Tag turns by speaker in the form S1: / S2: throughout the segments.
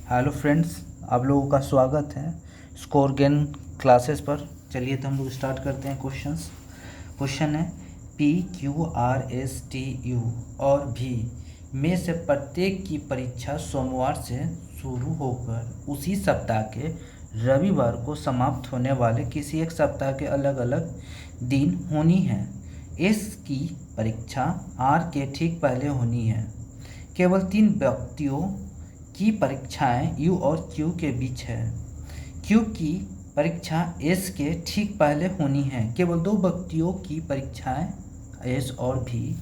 S1: Hello friends, आप लोगों का स्वागत है स्कोर गेन क्लासेस पर। चलिए तो हम लोग स्टार्ट करते हैं क्वेश्चंस। क्वेश्चन है PQRSTU और भी में से प्रत्येक की परीक्षा सोमवार से शुरू होकर उसी सप्ताह के रविवार को समाप्त होने वाले किसी एक सप्ताह के अलग अलग दिन होनी है। एस की परीक्षा आर के ठीक पहले होनी है। केवल 3 व्यक्तियों की परीक्षाएं यू और क्यू के बीच है। क्यू की परीक्षा एस के ठीक पहले होनी है। केवल 2 व्यक्तियों की परीक्षाएं एस और भी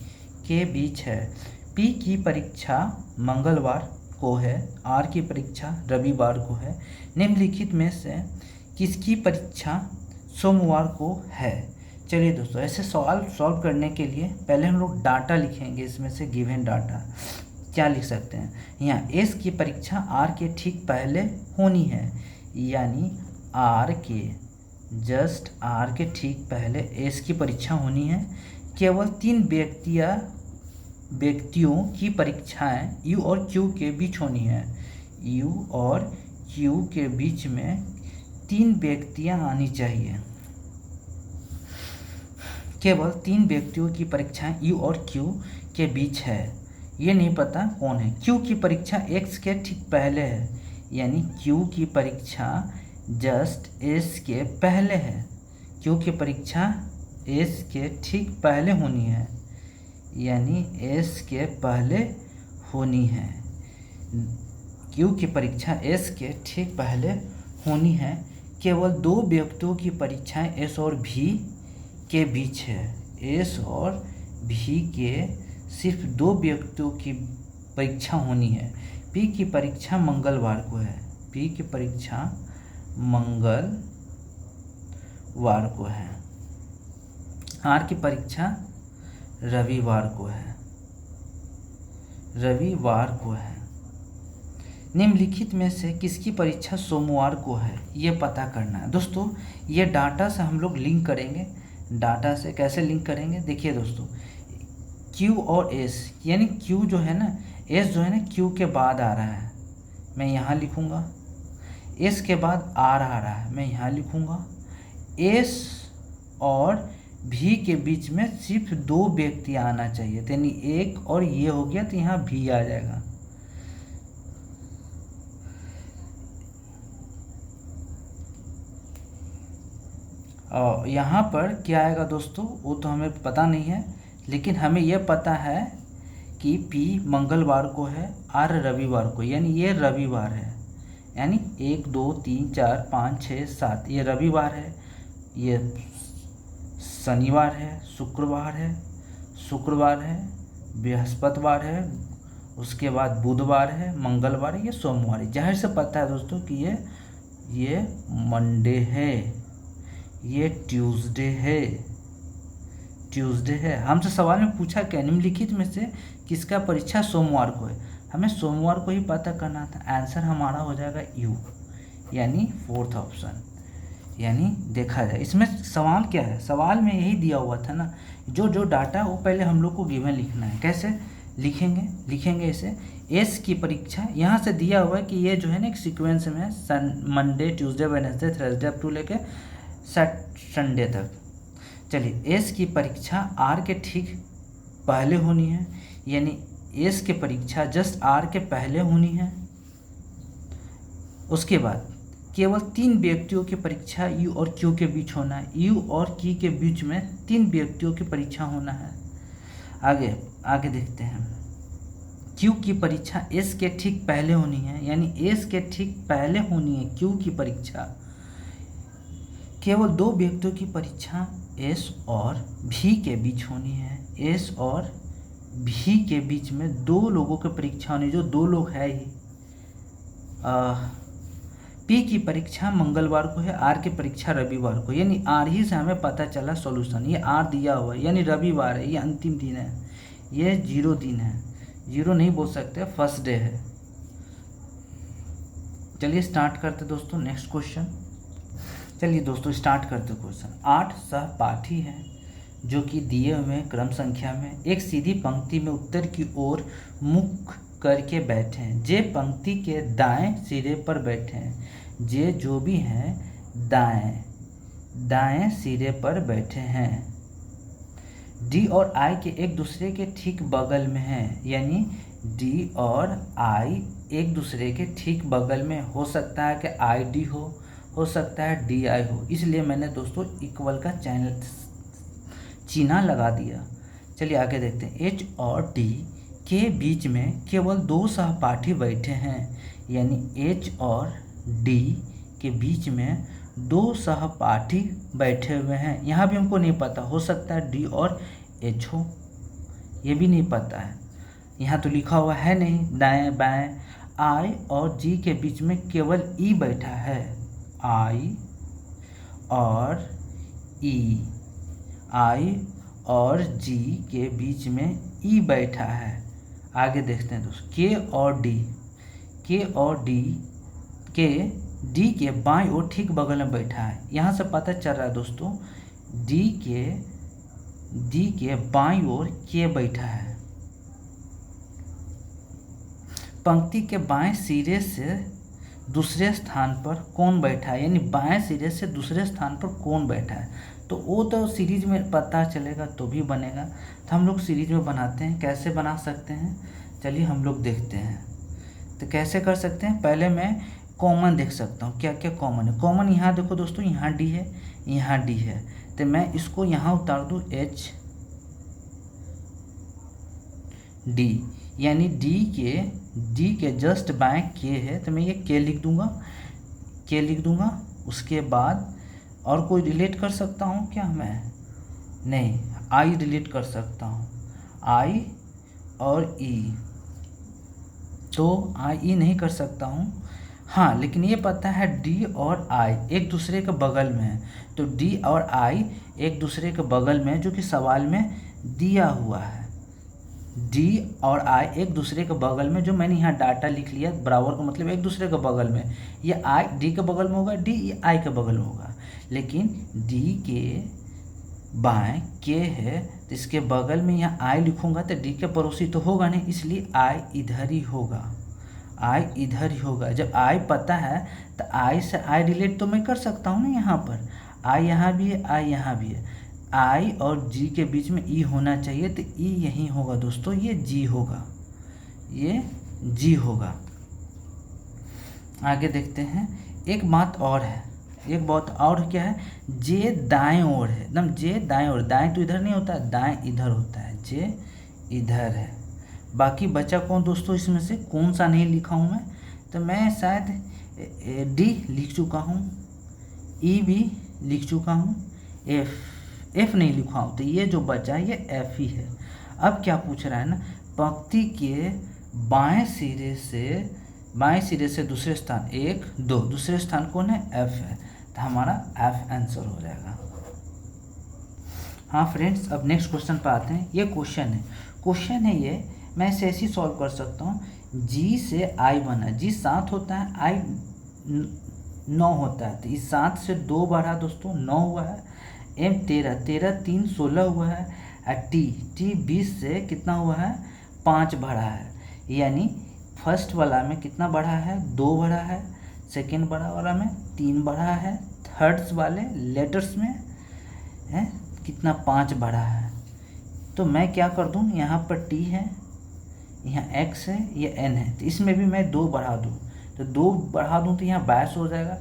S1: के बीच है। पी की परीक्षा मंगलवार को है, आर की परीक्षा रविवार को है। निम्नलिखित में से किसकी परीक्षा सोमवार को है? चलिए दोस्तों, ऐसे सवाल सॉल्व करने के लिए पहले हम लोग डाटा लिखेंगे। इसमें से गिवन डाटा क्या लिख सकते हैं? यहाँ एस की परीक्षा आर के ठीक पहले होनी है, यानी आर के जस्ट आर के ठीक पहले एस की परीक्षा होनी है। केवल 3 व्यक्तियों की परीक्षाएं यू और क्यू के बीच होनी है। यू और क्यू के बीच में 3 व्यक्तियां आनी चाहिए। केवल 3 व्यक्तियों की परीक्षाएं यू और क्यू के बीच है। ये नहीं पता कौन है। क्यू की परीक्षा एक्स के ठीक पहले है, यानी क्यू की परीक्षा जस्ट एस के पहले है। क्यू की परीक्षा एस के ठीक पहले होनी है, यानी एस के पहले होनी है। क्यू की परीक्षा एस के ठीक पहले होनी है। केवल 2 व्यक्तियों की परीक्षाएं एस और भी के बीच है। एस और भी के सिर्फ 2 व्यक्तियों की परीक्षा होनी है। पी की परीक्षा मंगलवार को है। पी की परीक्षा मंगलवार को है। आर की परीक्षा रविवार को है। रविवार को है। निम्नलिखित में से किसकी परीक्षा सोमवार को है, ये पता करना है। दोस्तों, ये डाटा से हम लोग लिंक करेंगे। डाटा से कैसे लिंक करेंगे? देखिए दोस्तों, Q और S, यानी Q जो है ना, S जो है ना Q के बाद आ रहा है, मैं यहाँ लिखूँगा। S के बाद R आ रहा है, मैं यहाँ लिखूँगा। S और V के बीच में सिर्फ 2 व्यक्ति आना चाहिए, यानी एक और ये हो गया तो यहाँ V आ जाएगा। और यहाँ पर क्या आएगा दोस्तों, वो तो हमें पता नहीं है, लेकिन हमें यह पता है कि P मंगलवार को है, R रविवार को, यानी ये रविवार है। यानी 1 2 3 4 5 6 7 ये रविवार है, ये शनिवार है, शुक्रवार है, बृहस्पतिवार है, उसके बाद बुधवार है, मंगलवार है, ये सोमवार है। जाहिर से पता है दोस्तों कि ये मंडे है, ये ट्यूसडे है। हमसे सवाल में पूछा क्या, निम्नलिखित में से किसका परीक्षा सोमवार को है? हमें सोमवार को ही पता करना था। आंसर हमारा हो जाएगा यू, यानी 4th ऑप्शन। यानी देखा जाए इसमें सवाल क्या है, सवाल में यही दिया हुआ था ना, जो डाटा वो पहले हम लोग को गिवन लिखना है। कैसे लिखेंगे इसे? एस की परीक्षा यहाँ से दिया हुआ है कि ये जो है ना एक सीक्वेंस में Monday Tuesday Wednesday Thursday up to लेके संडे तक। चलिए, एस की परीक्षा आर के ठीक पहले होनी है, यानी एस की परीक्षा जस्ट आर के पहले होनी है। उसके बाद केवल 3 व्यक्तियों की परीक्षा यू और क्यू के बीच होना है। यू और क्यू के बीच में 3 व्यक्तियों की परीक्षा होना है। आगे देखते हैं। क्यू की परीक्षा एस के ठीक पहले होनी है, यानी एस के ठीक पहले होनी है क्यू की परीक्षा। केवल 2 व्यक्तियों की परीक्षा एस और भी के बीच होनी है। एस और भी के बीच में 2 लोगों की परीक्षा होनी, जो 2 लोग है ही। पी की परीक्षा मंगलवार को है, आर की परीक्षा रविवार को, यानी आर ही से हमें पता चला सॉल्यूशन। ये आर दिया हुआ है, यानी रविवार है, ये अंतिम दिन है, ये 0 दिन है। 0 नहीं बोल सकते, फर्स्ट डे है। चलिए स्टार्ट करते दोस्तों नेक्स्ट क्वेश्चन। चलिए दोस्तों स्टार्ट करते क्वेश्चन। 8 सहपाठी हैं जो कि दिए हुए क्रम संख्या में एक सीधी पंक्ति में उत्तर की ओर मुख करके बैठे हैं। जे पंक्ति के दाएं सिरे पर बैठे हैं। जे जो भी हैं दाएं सिरे पर बैठे हैं। डी और आई के एक दूसरे के ठीक बगल में हैं, यानी डी और आई एक दूसरे के ठीक बगल में। हो सकता है कि आई डी हो सकता है डी आई हो, इसलिए मैंने दोस्तों इक्वल का चिन्ह लगा दिया। चलिए आगे देखते हैं। एच और डी के बीच में केवल दो सहपाठी बैठे हैं, यानी एच और डी के बीच में दो सहपाठी बैठे हुए हैं। यहाँ भी हमको नहीं पता, हो सकता है डी और एच हो, ये भी नहीं पता है, यहाँ तो लिखा हुआ है नहीं दाएं बाएं। आई और जी के बीच में केवल ई बैठा है, आई और ई, आई और जी के बीच में ई बैठा है। आगे देखते हैं दोस्तों। के और डी के डी के बाईं ओर ठीक बगल में बैठा है। यहाँ से पता चल रहा है दोस्तों डी के बाईं ओर के बैठा है। पंक्ति के बाएं सिरे से दूसरे स्थान पर कौन बैठा है, यानी बाएं सिरे से दूसरे स्थान पर कौन बैठा है, तो वो तो सीरीज में पता चलेगा तो भी बनेगा। तो हम लोग सीरीज में बनाते हैं, कैसे बना सकते हैं चलिए हम लोग देखते हैं। तो कैसे कर सकते हैं, पहले मैं कॉमन देख सकता हूँ क्या क्या कॉमन है। कॉमन यहाँ देखो दोस्तों, यहाँ डी है यहाँ डी है, तो मैं इसको यहाँ उतार दूँ एच डी, यानी डी के जस्ट बाएं के है, तो मैं ये के लिख दूंगा। उसके बाद और कोई रिलेट कर सकता हूँ क्या मैं, नहीं, आई रिलेट कर सकता हूँ, आई और ई, तो आई ई नहीं कर सकता हूँ। हाँ, लेकिन ये पता है डी और आई एक दूसरे के बगल में है, तो डी और आई एक दूसरे के बगल में, जो कि सवाल में दिया हुआ है। डी और आई एक दूसरे के बगल में, जो मैंने यहाँ डाटा लिख लिया, बराबर का मतलब एक दूसरे के बगल में। ये आई डी के बगल में होगा, डी ये आई के बगल में होगा, लेकिन डी के बाएं के है तो इसके बगल में यहाँ आई लिखूंगा तो डी के पड़ोसी तो होगा नहीं, इसलिए आई इधर ही होगा, आई इधर ही होगा। जब आई पता है तो आई से आई रिलेट तो मैं कर सकता हूँ ना, यहाँ पर आई यहाँ भी है आई यहाँ भी है, आई और जी के बीच में ई होना चाहिए, तो ई यहीं होगा दोस्तों, ये जी होगा, ये जी होगा। आगे देखते हैं। एक बात और है, एक बात और क्या है, जे दाएं ओर है, एकदम जे दाएं ओर, दाएं तो इधर नहीं होता है, दाएं इधर होता है, जे इधर है। बाकी बचा कौन दोस्तों, इसमें से कौन सा नहीं लिखा हूँ मैं, तो मैं शायद डी लिख चुका हूँ, ई भी लिख चुका हूँ, एफ नहीं लिखा हूँ, तो ये जो बचा है ये एफ ही है। अब क्या पूछ रहा है ना, पंक्ति के बाएं सिरे से दूसरे स्थान, एक दो, दूसरे स्थान कौन है, एफ है, तो हमारा एफ आंसर हो जाएगा। हाँ फ्रेंड्स, अब नेक्स्ट क्वेश्चन पर आते हैं। ये क्वेश्चन है ये, मैं इसे ऐसे ही सॉल्व कर सकता हूँ। जी से आई बना, जी 7 होता है, आई 9 होता है, तो इस 7 से 2 बढ़ा दोस्तों 9 हुआ है। एम 13 3 16 हुआ है। टी 20 से कितना हुआ है, 5 बढ़ा है, यानी फर्स्ट वाला में कितना बढ़ा है, 2 बढ़ा है, सेकेंड वाला में 3 बढ़ा है, थर्ड्स वाले लेटर्स में है कितना, 5 बढ़ा है। तो मैं क्या कर दूँ, यहाँ पर टी है, यहाँ एक्स है, ये एन है, तो इसमें भी मैं 2 बढ़ा दूँ, तो 2 बढ़ा दूँ तो यहाँ 22 हो जाएगा,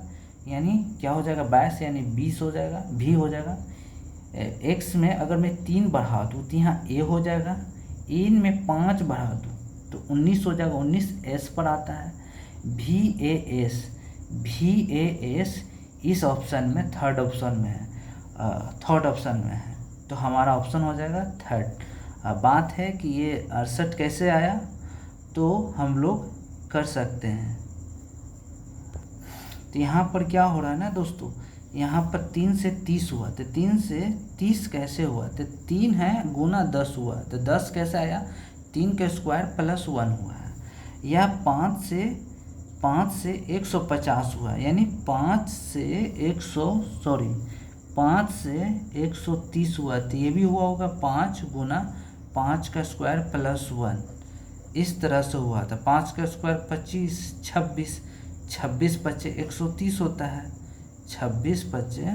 S1: यानी क्या हो जाएगा 22 यानी 20 हो जाएगा, भी हो जाएगा। एक्स में अगर मैं 3 बढ़ा दूँ तो यहाँ ए हो जाएगा, इन में 5 बढ़ा दूँ तो 19 हो जाएगा, 19 एस पर आता है। भी ए एस इस ऑप्शन में थर्ड ऑप्शन में है, तो हमारा ऑप्शन हो जाएगा थर्ड। अब बात है कि ये 68 कैसे आया, तो हम लोग कर सकते हैं। तो यहाँ पर क्या हो रहा है ना दोस्तों, यहाँ पर 3 से 30 हुआ, तो 3 से 30 कैसे हुआ, तो 3 है गुना 10 हुआ, तो 10 कैसे आया, 3 का स्क्वायर प्लस 1 हुआ है। या 5 से 150 हुआ, यानी 5 से 130 हुआ, तो ये भी हुआ होगा 5 गुना 5 का स्क्वायर प्लस 1, इस तरह से हुआ था। 5 का स्क्वायर 25, 26, 26 पच्चे 130 होता है, 26 पच्चे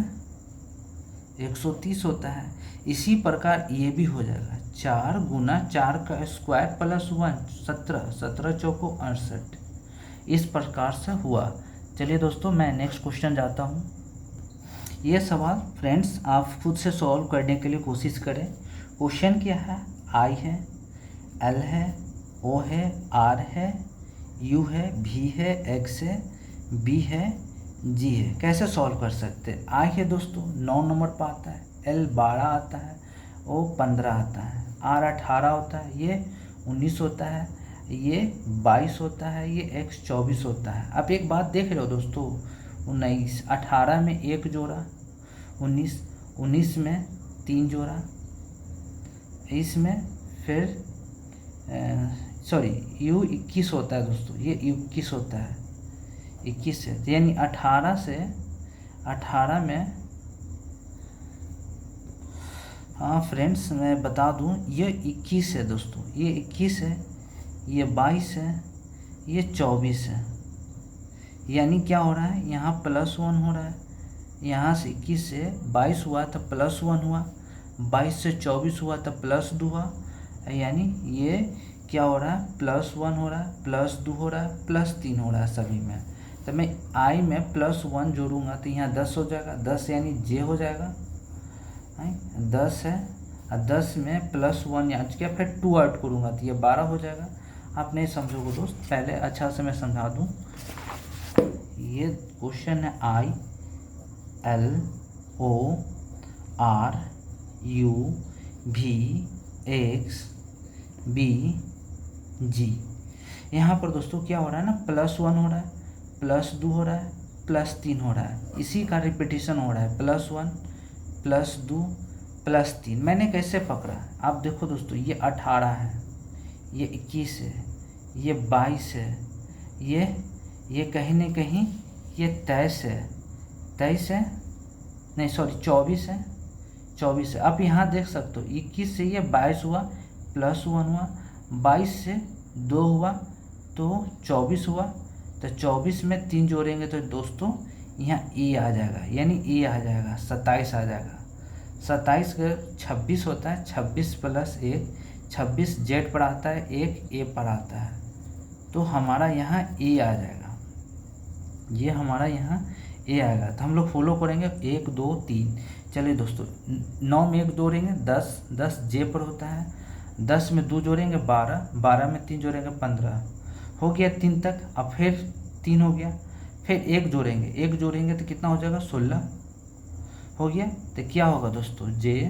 S1: 130 होता है। इसी प्रकार ये भी हो जाएगा 4 गुना 4 का स्क्वायर प्लस 1 17, 17 चौको 68। इस प्रकार से हुआ। चलिए दोस्तों मैं नेक्स्ट क्वेश्चन जाता हूँ। ये सवाल फ्रेंड्स आप खुद से सॉल्व करने के लिए कोशिश करें। क्वेश्चन क्या है, आई है, एल है, ओ है, आर है, यू है, भी है, एक्स है, बी है, जी है। कैसे सॉल्व कर सकते हैं? आई है दोस्तों 9 नंबर पर आता है, एल 12 आता है, ओ 15 आता है, आर 18 होता है, ये 19 होता है, ये 22 होता है, ये एक्स 24 होता है। आप एक बात देख रहे हो दोस्तों, 19 18 में 1 जोड़ा, 19 में 3 जोड़ा, इसमें फिर सॉरी यू 21 होता है दोस्तों, ये 21 होता है, 21 है, यानी 18 से 18 में, हाँ फ्रेंड्स मैं बता दूं ये 21 है दोस्तों, ये 21 है, ये 22 है, ये 24 है। यानी क्या हो रहा है, यहाँ +1 हो रहा है, यहाँ से 21 से 22 हुआ तो +1 हुआ, 22 से 24 हुआ तो +2 हुआ, यानी ये क्या हो रहा है, +1 हो रहा है, +2 हो रहा है, +3 हो रहा है सभी में। तो मैं आई में +1 जोड़ूंगा तो यहाँ 10 हो जाएगा, 10 यानी जे हो जाएगा, 10 है, और 10 में +1 याद किया, फिर 2 ऐड करूँगा तो ये 12 हो जाएगा। आप नहीं समझोगे दोस्त, पहले अच्छा से मैं समझा दूँ। ये क्वेश्चन है आई, एल, ओ, आर, यू, भी, एक्स, बी, जी। यहाँ पर दोस्तों क्या हो रहा है ना, +1 हो रहा है, +2 हो रहा है, +3 हो रहा है, इसी का रिपीटिशन हो रहा है, +1 +2 +3। मैंने कैसे पकड़ा, आप देखो दोस्तों, ये 18 है, ये 21 है, ये 22 है, ये कहीं न कहीं ये 23 है, 23 है, नहीं सॉरी 24 है, 24 है। आप यहाँ देख सकते हो 21 से ये 22 हुआ, +1 हुआ, 22 से 2 हुआ तो 24 हुआ, तो 24 में 3 जोड़ेंगे तो दोस्तों यहाँ ए आ जाएगा, यानी ए आ जाएगा 27 आ जाएगा। 27 का 26 होता है, 26 + 1 26 जेड पर आता है, 1 ए पर आता है, तो हमारा यहाँ ए आ जाएगा, ये हमारा यहाँ ए आएगा। तो हम लोग फॉलो करेंगे 1 2 3। चलिए दोस्तों 9 में 1 जोड़ेंगे 10, 10 जे पर होता है, 10 में 2 जोड़ेंगे 12, 12 में 3 जोड़ेंगे 15, हो गया 3 तक। अब फिर 3 हो गया, फिर 1 जोड़ेंगे, 1 जोड़ेंगे तो कितना हो जाएगा 16 हो गया। तो क्या होगा दोस्तों, जे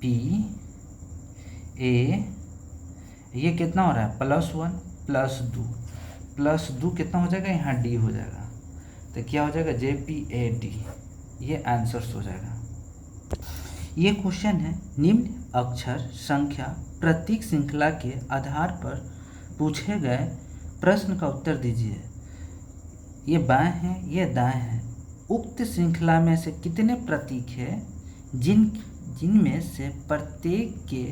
S1: पी ए, ये कितना हो रहा है +1 +2 कितना हो जाएगा, यहाँ डी हो जाएगा, तो क्या हो जाएगा JPAD, ये आंसर्स हो जाएगा। ये क्वेश्चन है, निम्न अक्षर संख्या प्रतीक श्रृंखला के आधार पर पूछे गए प्रश्न का उत्तर दीजिए। ये बाएं हैं, ये दाएं हैं। उक्त श्रृंखला में से कितने प्रतीक हैं जिनमें से प्रत्येक के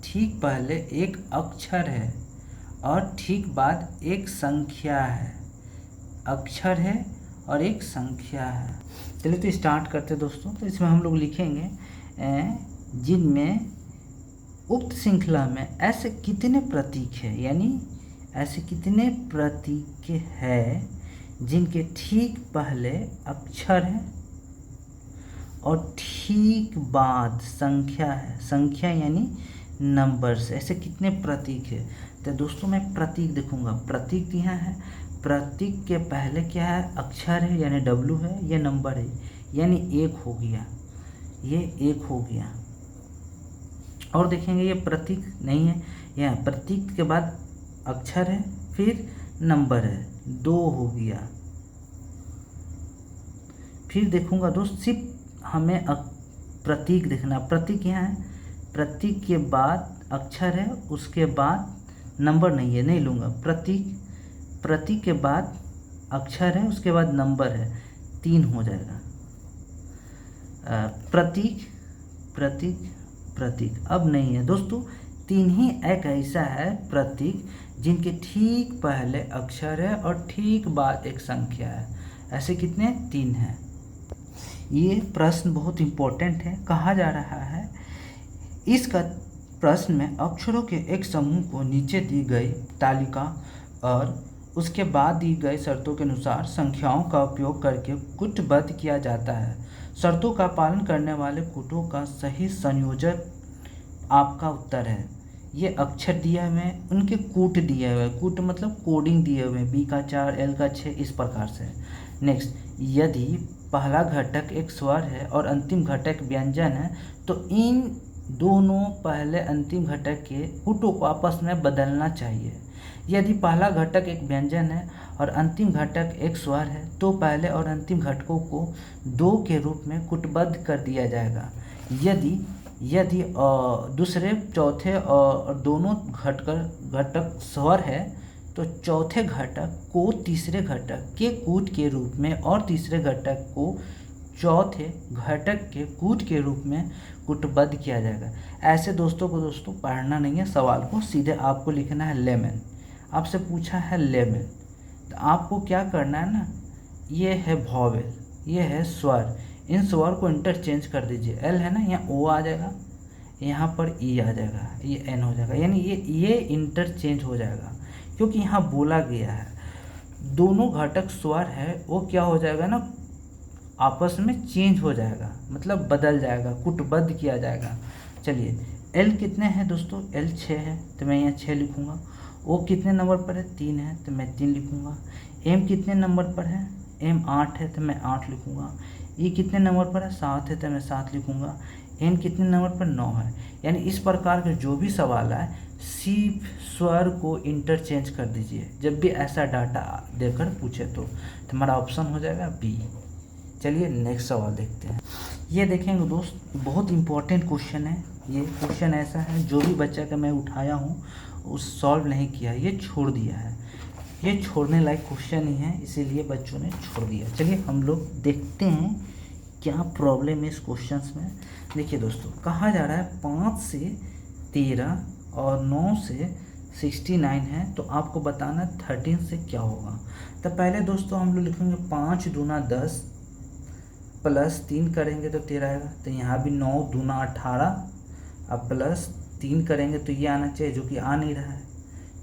S1: ठीक पहले एक अक्षर है और ठीक बाद एक संख्या है, अक्षर है और एक संख्या है। चलिए तो स्टार्ट करते दोस्तों। तो इसमें हम लोग लिखेंगे जिनमें उक्त श्रृंखला में ऐसे कितने प्रतीक हैं, यानी ऐसे कितने प्रतीक हैं जिनके ठीक पहले अक्षर है और ठीक बाद संख्या है, संख्या यानी नंबर्स। ऐसे कितने प्रतीक है, तो दोस्तों मैं प्रतीक देखूंगा, प्रतीक यहाँ है, प्रतीक के पहले क्या है, अक्षर है यानी W है, ये नंबर है यानी 1 हो गया, ये 1 हो गया। और देखेंगे ये प्रतीक नहीं है, यहाँ प्रतीक के बाद अक्षर है फिर नंबर है, 2 हो गया। फिर देखूंगा दोस्त सिर्फ हमें प्रतीक देखना, प्रतीक यहाँ है, प्रतीक के बाद अक्षर है उसके बाद नंबर नहीं है, नहीं लूँगा। प्रतीक के बाद अक्षर है उसके बाद नंबर है, 3 हो जाएगा। प्रतीक अब नहीं है दोस्तों, तीन ही एक ऐसा है प्रतीक जिनके ठीक पहले अक्षर है और ठीक बाद एक संख्या है। ऐसे कितने? 3 हैं। ये प्रश्न बहुत इम्पोर्टेंट है। कहा जा रहा है इसका प्रश्न में अक्षरों के एक समूह को नीचे दी गई तालिका और उसके बाद दी गई शर्तों के अनुसार संख्याओं का उपयोग करके कूटबद्ध किया जाता है। शर्तों का पालन करने वाले कूटों का सही संयोजक आपका उत्तर है। ये अक्षर दिए हुए हैं, उनके कूट दिए हुए हैं। कूट मतलब कोडिंग दिए हुए हैं, बी का 4, एल का 6, इस प्रकार से। नेक्स्ट, यदि पहला घटक एक स्वर है और अंतिम घटक व्यंजन है तो इन दोनों पहले अंतिम घटक के कूटों को आपस में बदलना चाहिए। यदि पहला घटक एक व्यंजन है और अंतिम घटक एक स्वर है तो पहले और अंतिम घटकों को 2 के रूप में कूटबद्ध कर दिया जाएगा। यदि दूसरे चौथे और दोनों घटक स्वर है तो चौथे घटक को तीसरे घटक के कूट के रूप में और तीसरे घटक को चौथे घटक के कूट के रूप में कूटबद्ध किया जाएगा। ऐसे दोस्तों पढ़ना नहीं है, सवाल को सीधे आपको लिखना है लेमन। आपसे पूछा है लेमन, तो आपको क्या करना है ना, ये है वॉवेल, ये है स्वर, इन स्वर को इंटरचेंज कर दीजिए। एल है ना, यहाँ ओ आ जाएगा, यहाँ पर ई आ जाएगा, ये एन हो जाएगा, यानी ये इंटरचेंज हो जाएगा क्योंकि यहाँ बोला गया है दोनों घटक स्वर है वो क्या हो जाएगा ना, आपस में चेंज हो जाएगा, मतलब बदल जाएगा, कूटबद्ध किया जाएगा। चलिए, एल कितने हैं दोस्तों? एल 6 है तो मैं यहाँ 6 लिखूँगा। ओ कितने नंबर पर है? 3 है तो मैं 3 लिखूँगा। एम कितने नंबर पर है? एम 8 है तो मैं 8 लिखूँगा। ई कितने नंबर पर है? 7 है तो मैं 7 लिखूँगा। एन कितने नंबर पर? 9 है। यानी इस प्रकार के जो भी सवाल आए सिर्फ स्वर को इंटरचेंज कर दीजिए जब भी ऐसा डाटा देकर पूछे तो हमारा ऑप्शन हो जाएगा बी। चलिए नेक्स्ट सवाल देखते हैं। ये देखेंगे दोस्त, बहुत इम्पोर्टेंट क्वेश्चन है। ये क्वेश्चन ऐसा है जो भी बच्चा का मैं उठाया हूँ उस सॉल्व नहीं किया, ये छोड़ दिया है। ये छोड़ने लायक क्वेश्चन ही है, इसीलिए बच्चों ने छोड़ दिया। चलिए हम लोग देखते हैं क्या प्रॉब्लम है इस क्वेश्चन में। देखिए दोस्तों, कहा जा रहा है 5 से 13 और 9 से 69 है, तो आपको बताना 13 से क्या होगा। तो पहले दोस्तों हम लोग लिखेंगे 5 दूना 10 प्लस 3 करेंगे तो 13 आएगा। तो यहाँ भी 9 दूना 18 अब प्लस 3 करेंगे तो ये आना चाहिए, जो कि आ नहीं रहा है।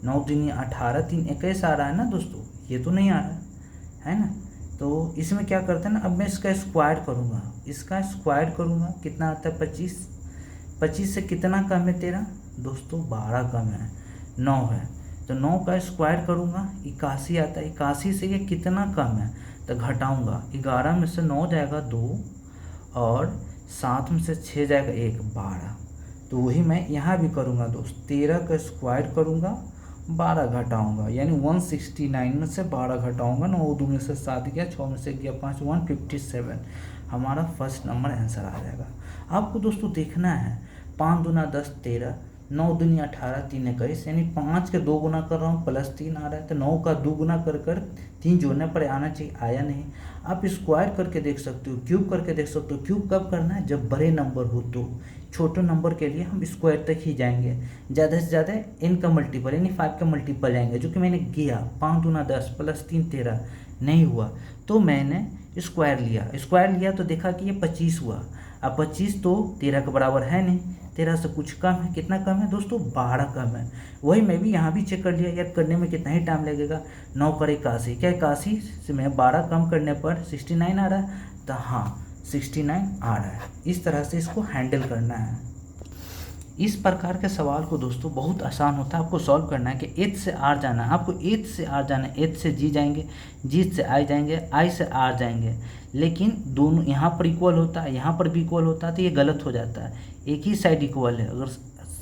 S1: 9 दूनी 18, 3 21 आ रहा है ना दोस्तों, ये तो नहीं आ रहा है ना। तो इसमें क्या करते हैं ना, अब मैं इसका स्क्वायर करूँगा, इसका स्क्वायर करूँगा, कितना आता है 25। 25 से कितना कम है 13 दोस्तों? 12 कम है, 9 है। तो 9 का स्क्वायर करूँगा 81 आता है। 81 से ये कितना कम है तो घटाऊँगा, 11 में से 9 जाएगा 2 और 7 में से 6 जाएगा 1, 12। तो वही मैं यहाँ भी करूँगा दोस्त, 13 का स्क्वायर करूँगा 12 घटाऊँगा, यानी 169 में से 12 घटाऊँगा। 9 2 में से 7 गया, 6 में से गया 5, 157 हमारा फर्स्ट नंबर आंसर आ जाएगा। आपको दोस्तों देखना है 5 दूना 10 13, 9 दूनी 18, 3 21, यानी 5 के 2 गुना कर रहा हूँ प्लस 3 आ रहा है। तो 9 का 2 गुना कर 3 जोड़ने पर आना चाहिए, आया नहीं। आप स्क्वायर करके देख सकते हो, क्यूब करके देख सकते हो। क्यूब कब करना है? जब बड़े नंबर हो। तो छोटे नंबर के लिए हम स्क्वायर तक ही जाएंगे, ज़्यादा से ज़्यादा n का मल्टीपल यानी 5 का मल्टीपल जाएंगे, जो कि मैंने किया। 5 दूना 10 प्लस 3 13 नहीं हुआ तो मैंने स्क्वायर लिया तो देखा कि ये 25 हुआ। अब 25 तो 13 के बराबर है नहीं, 13 से कुछ कम है। कितना कम है दोस्तों? 12 कम है। वही मैं भी यहाँ भी चेक कर लिया यार, करने में कितना ही टाइम लगेगा। 9 कर 81, क्या 81 से मैं 12 कम करने पर 69 आ रहा है? तो हाँ 69 आ रहा है। इस तरह से इसको हैंडल करना है। इस प्रकार के सवाल को दोस्तों बहुत आसान होता है, आपको सॉल्व करना है कि एच से आर जाना है। आपको एच से आर जाना है, एच से जी जाएंगे, जी से आई जाएंगे, आई से आर जाएंगे। लेकिन दोनों यहाँ पर इक्वल होता है, यहाँ पर भी इक्वल होता है, तो ये गलत हो जाता है। एक ही साइड इक्वल है, अगर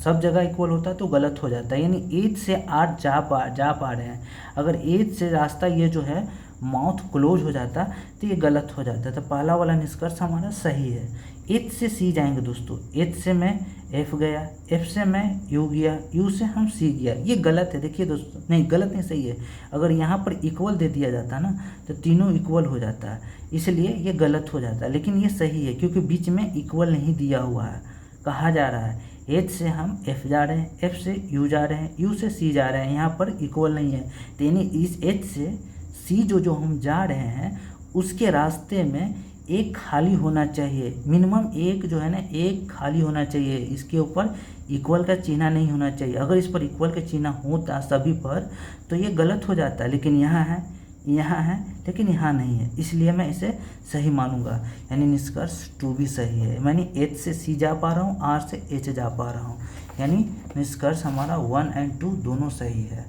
S1: सब जगह इक्वल होता है तो गलत हो जाता है। यानी एच से आर जा पा रहे हैं, अगर एच से रास्ता ये जो है माउथ क्लोज हो जाता तो ये गलत हो जाता। तो पहला वाला निष्कर्ष हमारा सही है। एच से सी जाएंगे दोस्तों, एच से मैं एफ गया, एफ से मैं यू गया, यू से हम सी गया, ये गलत है। देखिए दोस्तों, नहीं गलत नहीं, सही है। अगर यहाँ पर इक्वल दे दिया जाता ना तो तीनों इक्वल हो जाता है, इसलिए ये गलत हो जाता है। लेकिन ये सही है क्योंकि बीच में इक्वल नहीं दिया हुआ है। कहा जा रहा है एच से हम एफ जा रहे हैं, एफ से यू जा रहे हैं, यू से सी जा रहे हैं, यहाँ पर इक्वल नहीं है। तो यानी इस एच से सी जो हम जा रहे हैं उसके रास्ते में एक खाली होना चाहिए, मिनिमम एक जो है ना एक खाली होना चाहिए, इसके ऊपर इक्वल का चिन्ह नहीं होना चाहिए। अगर इस पर इक्वल का चिन्ह होता सभी पर तो ये गलत हो जाता, लेकिन यहाँ है, यहाँ है, लेकिन यहाँ नहीं है, इसलिए मैं इसे सही मानूंगा। यानी निष्कर्ष 2 भी सही है। मैंने एच से सी जा पा रहा हूँ, आर से एच जा पा रहा हूँ, यानी निष्कर्ष हमारा 1 और 2 दोनों सही है।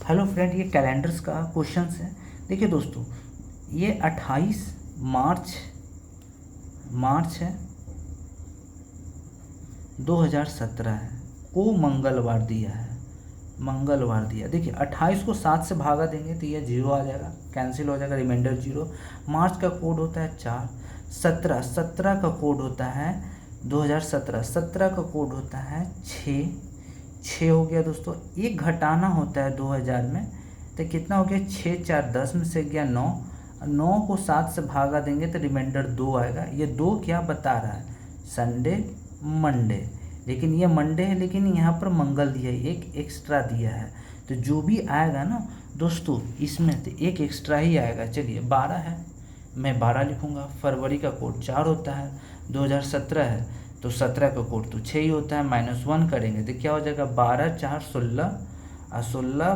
S1: हेलो फ्रेंड, ये कैलेंडर्स का क्वेश्चन है। देखिए दोस्तों, ये 28 मार्च है 2017 है, को मंगलवार दिया है, मंगलवार दिया। देखिए 28 को 7 से भागा देंगे तो ये 0 आ जाएगा, कैंसिल हो जाएगा, रिमाइंडर 0। मार्च का कोड होता है 4, 17 का कोड होता है 2017, 17 का कोड होता है 6 हो गया दोस्तों। एक घटाना होता है 2000 में, तो कितना हो गया 6 4 10 में से गया 9 को 7 से भागा देंगे तो रिमाइंडर 2 आएगा। ये 2 क्या बता रहा है, संडे मंडे, लेकिन ये मंडे है, लेकिन यहाँ पर मंगल दिया है, एक एक्स्ट्रा दिया है, तो जो भी आएगा ना दोस्तों इसमें तो एक एक्स्ट्रा ही आएगा। चलिए 12 है, मैं 12 लिखूँगा। फरवरी का कोड 4 होता है, 2017 है तो 17 का कोड तो 6 ही होता है, -1 करेंगे तो क्या हो जाएगा 12 4 16 और 16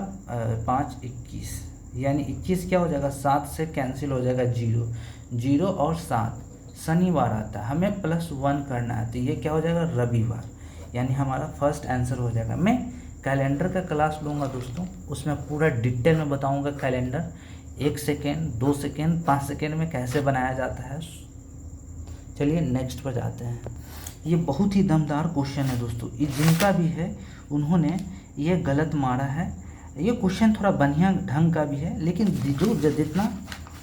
S1: 5 21, यानी 21 क्या हो जाएगा 7 से कैंसिल हो जाएगा 0 और 7 शनिवार आता है, हमें +1 करना है तो ये क्या हो जाएगा रविवार, यानी हमारा फर्स्ट आंसर हो जाएगा। मैं कैलेंडर का क्लास लूँगा दोस्तों, उसमें पूरा डिटेल में बताऊँगा कैलेंडर 1 सेकेंड 2 सेकेंड 5 सेकेंड में कैसे बनाया जाता है। चलिए नेक्स्ट पर जाते हैं। ये बहुत ही दमदार क्वेश्चन है दोस्तों, ये जिनका भी है उन्होंने ये गलत मारा है। ये क्वेश्चन थोड़ा बढ़िया ढंग का भी है, लेकिन जो जितना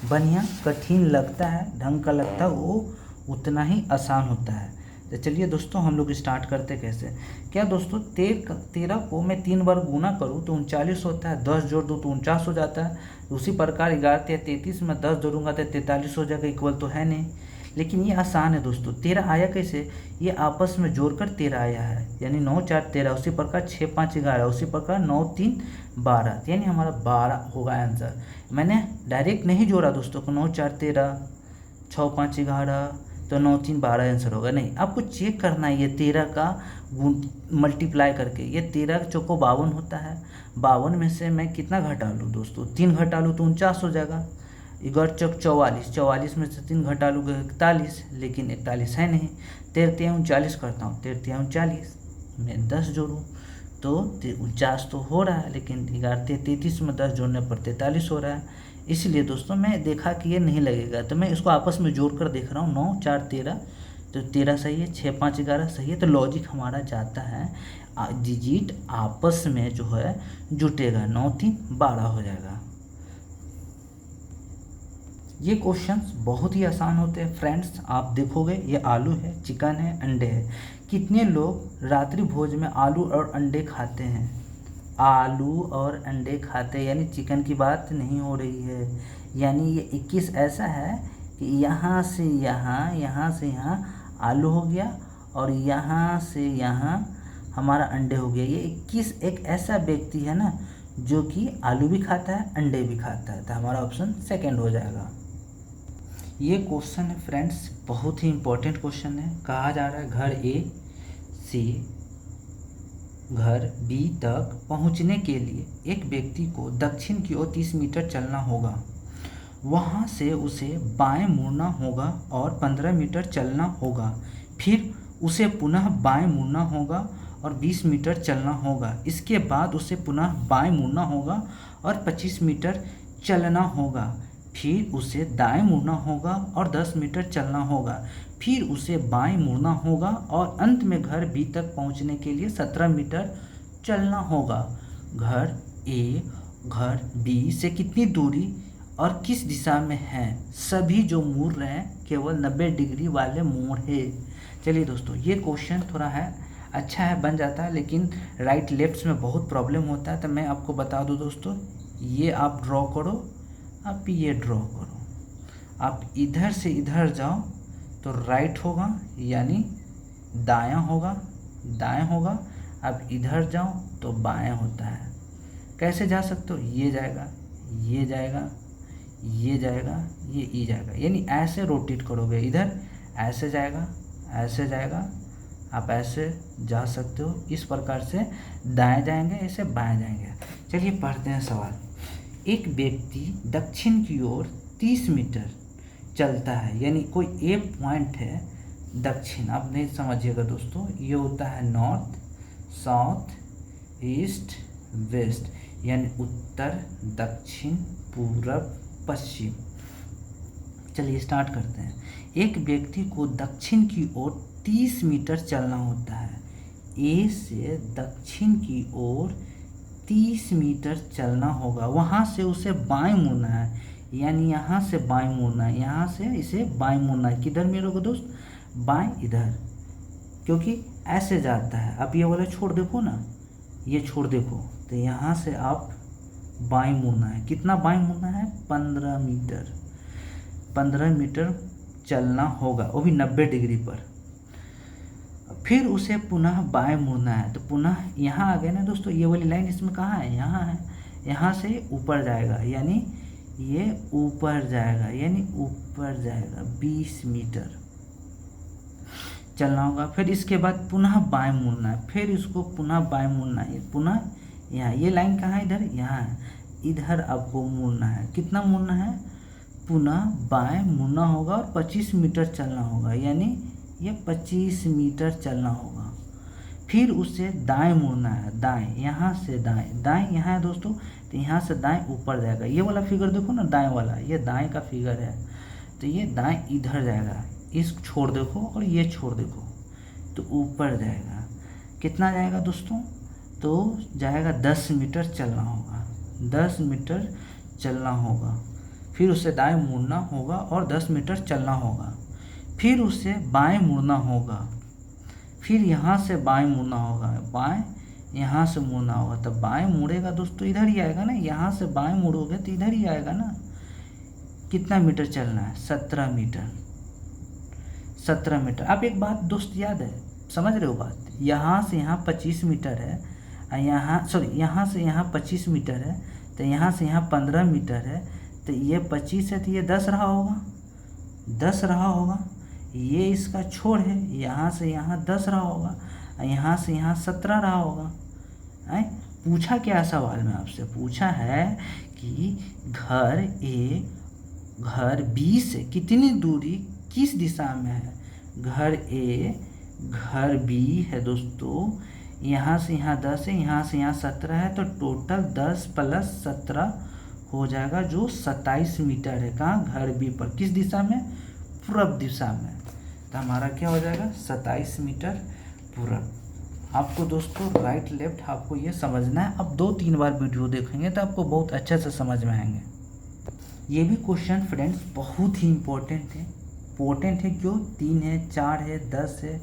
S1: बढ़िया कठिन लगता है, ढंग का लगता है, वो उतना ही आसान होता है। तो चलिए दोस्तों हम लोग स्टार्ट करते कैसे। क्या दोस्तों 13 को मैं 3 बार गुना करूँ तो 39 होता है, 10 जोड़ दूँ तो 49 हो जाता है। उसी प्रकार 11 या 33 में 10 जोड़ूंगा तो 43 हो जाएगा, इक्वल तो है नहीं। लेकिन ये आसान है दोस्तों। 13 आया कैसे, ये आपस में जोड़कर 13 आया है, यानी 9 4 13। उसी प्रकार 6 5 11, उसी प्रकार 9 3 12, यानी हमारा 12 होगा आंसर। मैंने डायरेक्ट नहीं जोड़ा दोस्तों को 9 4 13 6 5 11 तो 9 3 12 आंसर होगा, नहीं, आपको चेक करना है ये 13 का मल्टीप्लाई करके। ये 13 चौको 52 होता है, 52 में से मैं कितना घटा लूँ दोस्तों, 3 घटा लूँ तो 49 हो जाएगा। 11 चौक 44, 44 में से 3 घटा लूँगा 41, लेकिन 41 है नहीं। 13 39 करता हूँ, 13 39 में 10 जोड़ूँ तो 49 तो हो रहा है, लेकिन 33 में 10 जोड़ने पर 43 हो रहा है। इसलिए दोस्तों मैं देखा कि ये नहीं लगेगा, तो मैं इसको आपस में जोड़ कर देख रहा हूँ। 9 4 13 तो 13 सही है, 6 5 11 सही है। तो लॉजिक हमारा जाता है डिजिट आपस में जो है जुटेगा, 9 3 12 हो जाएगा। ये क्वेश्चंस बहुत ही आसान होते हैं फ्रेंड्स। आप देखोगे ये आलू है, चिकन है, अंडे है। कितने लोग रात्रि भोज में आलू और अंडे खाते हैं, आलू और अंडे खाते हैं, यानी चिकन की बात नहीं हो रही है। यानी ये 21 ऐसा है कि यहाँ से यहाँ, यहाँ से यहाँ आलू हो गया और यहाँ से यहाँ हमारा अंडे हो गया। ये 21 एक ऐसा व्यक्ति है ना जो कि आलू भी खाता है, अंडे भी खाता है, तो हमारा ऑप्शन सेकंड हो जाएगा। ये क्वेश्चन है फ्रेंड्स, बहुत ही इम्पोर्टेंट क्वेश्चन है। कहा जा रहा है घर ए से घर बी तक पहुंचने के लिए एक व्यक्ति को दक्षिण की ओर 30 मीटर चलना होगा। वहां से उसे बाएं मुड़ना होगा और 15 मीटर चलना होगा। फिर उसे पुनः बाएं मुड़ना होगा और 20 मीटर चलना होगा। इसके बाद उसे पुनः बाएं मुड़ना होगा और 25 मीटर चलना होगा। फिर उसे दाएं मुड़ना होगा और 10 मीटर चलना होगा। फिर उसे बाएं मुड़ना होगा और अंत में घर बी तक पहुंचने के लिए 17 मीटर चलना होगा। घर ए घर बी से कितनी दूरी और किस दिशा में है? सभी जो मुड़ रहे हैं केवल 90 डिग्री वाले मोड़ है। चलिए दोस्तों ये क्वेश्चन थोड़ा है अच्छा है, बन जाता है, लेकिन राइट लेफ्ट में बहुत प्रॉब्लम होता है। तो मैं आपको बता दूं दोस्तों, ये आप ड्रॉ करो, आप ये ड्रॉ करो, आप इधर से इधर जाओ तो राइट होगा, यानी दायां होगा, दाएं होगा। अब इधर जाओ तो बाएं होता है। कैसे जा सकते हो, ये जाएगा, ये जाएगा, ये जाएगा, ये ई जाएगा, यानी ऐसे रोटेट करोगे, इधर ऐसे जाएगा, ऐसे जाएगा, आप ऐसे जा सकते हो। इस प्रकार से दाएं जाएंगे, ऐसे बाएं जाएंगे। चलिए पढ़ते हैं सवाल। एक व्यक्ति दक्षिण की ओर 30 मीटर चलता है, यानी कोई ए पॉइंट है दक्षिण, आप नहीं समझिएगा दोस्तों, ये होता है नॉर्थ, साउथ, ईस्ट, वेस्ट, यानी उत्तर, दक्षिण, पूरब, पश्चिम। चलिए स्टार्ट करते हैं। एक व्यक्ति को दक्षिण की ओर 30 मीटर चलना होता है। ए से दक्षिण की ओर 30 मीटर चलना होगा, वहाँ से उसे बाएं मुड़ना है, यानी यहाँ से बाएं मुड़ना है, यहाँ से इसे बाएं मुड़ना है। किधर मेरे दोस्त, बाएं, इधर, क्योंकि ऐसे जाता है। अब ये वाला छोड़ देखो ना, ये छोड़ देखो, तो यहाँ से आप बाएं मुड़ना है। कितना बाएं मुड़ना है, 15 मीटर, 15 मीटर चलना होगा, वो भी 90 डिग्री पर। फिर उसे पुनः बाएं मुड़ना है, तो पुनः यहाँ आ गए ना दोस्तों, ये वाली लाइन इसमें कहाँ है, यहाँ है, यहाँ से ऊपर जाएगा, यानी ये ऊपर जाएगा, यानी ऊपर जाएगा 20 मीटर चलना होगा। फिर इसके बाद पुनः बाएं मुड़ना है, फिर इसको पुनः बाएं मुड़ना है, पुनः यहाँ, ये लाइन कहाँ है, इधर, यहाँ है, इधर आपको मुड़ना है। कितना मुड़ना है, पुनः बाएं मुड़ना होगा और 25 मीटर चलना होगा, यानी ये 25 मीटर चलना होगा। फिर उसे दाएं मुड़ना है, दाएं, यहाँ से दाएं, दाएं यहाँ है दोस्तों, तो यहाँ से दाएं ऊपर जाएगा। ये वाला फिगर देखो ना, दाएं वाला, ये दाएं का फिगर है, तो ये दाएं इधर जाएगा, इस छोड़ देखो और ये छोड़ देखो, तो ऊपर जाएगा। कितना जाएगा दोस्तों, तो जाएगा 10 मीटर चलना होगा, 10 मीटर चलना होगा। फिर उसे दाएं मुड़ना होगा और 10 मीटर चलना होगा। फिर उसे बाएं मुड़ना होगा, फिर यहाँ से बाएं मुड़ना होगा, बाएं यहाँ से मुड़ना होगा, तब बाएं मुड़ेगा दोस्तों, इधर ही आएगा ना, यहाँ से बाएं मुड़ोगे तो इधर ही आएगा ना। कितना मीटर चलना है, 17 मीटर, 17 मीटर। आप एक बात दोस्त याद है, समझ रहे हो बात, यहाँ से यहाँ 25 मीटर है, यहाँ सॉरी यहाँ से यहाँ 25 मीटर है, तो यहाँ से यहाँ 15 मीटर है, तो ये 25 है, तो ये 10 रहा होगा, 10 रहा होगा। ये इसका छोड़ है, यहाँ से यहाँ 10 रहा होगा, यहाँ से यहाँ 17 रहा होगा। पूछा क्या सवाल में आपसे, पूछा है कि घर ए घर बी से कितनी दूरी किस दिशा में है। घर ए घर बी है दोस्तों, यहाँ से यहाँ 10 है, यहाँ से यहाँ 17 है, तो टोटल 10 + 17 हो जाएगा, जो 27 मीटर है। कहाँ, घर बी पर, किस दिशा में, पूरब दिशा में। तो हमारा क्या हो जाएगा, 27 मीटर पूरब। आपको दोस्तों राइट लेफ्ट आपको ये समझना है। अब 2-3 बार वीडियो देखेंगे तो आपको बहुत अच्छे से समझ में आएंगे। ये भी क्वेश्चन फ्रेंड्स बहुत ही इम्पोर्टेंट है, क्यों, 3 है, 4 है, 10 है,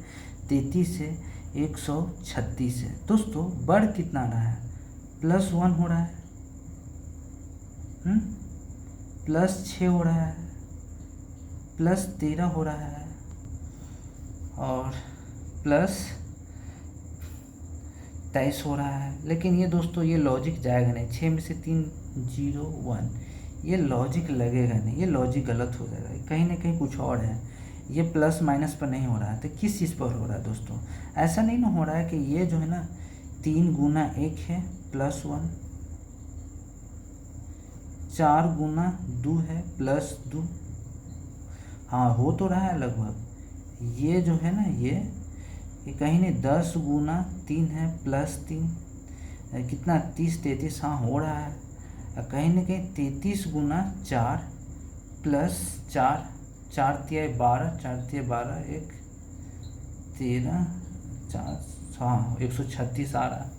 S1: 33 है, 136 है। दोस्तों बढ़ कितना रहा है, +1 हो रहा है, +6 हो रहा है, +13 हो रहा है, और +23 हो रहा है। लेकिन ये दोस्तों ये लॉजिक जाएगा नहीं, 6 में से 3 0 1, ये लॉजिक लगेगा नहीं, ये लॉजिक गलत हो जाएगा, कहीं ना कहीं कुछ और है। ये प्लस माइनस पर नहीं हो रहा है, तो किस चीज़ पर हो रहा है दोस्तों, ऐसा नहीं ना हो रहा है कि ये जो है ना 3 × 1 है +1, 4 × 2 है +2, हाँ हो तो रहा है लगभग। ये जो है ना ये कहीं नहीं, 10 × 3 है +3, कितना 30 33, हाँ हो रहा है। कहीं ना कहीं 33 × 4 +4, 4 × 12, 4 × 12 1 13 4, हाँ 136 आ रहा है।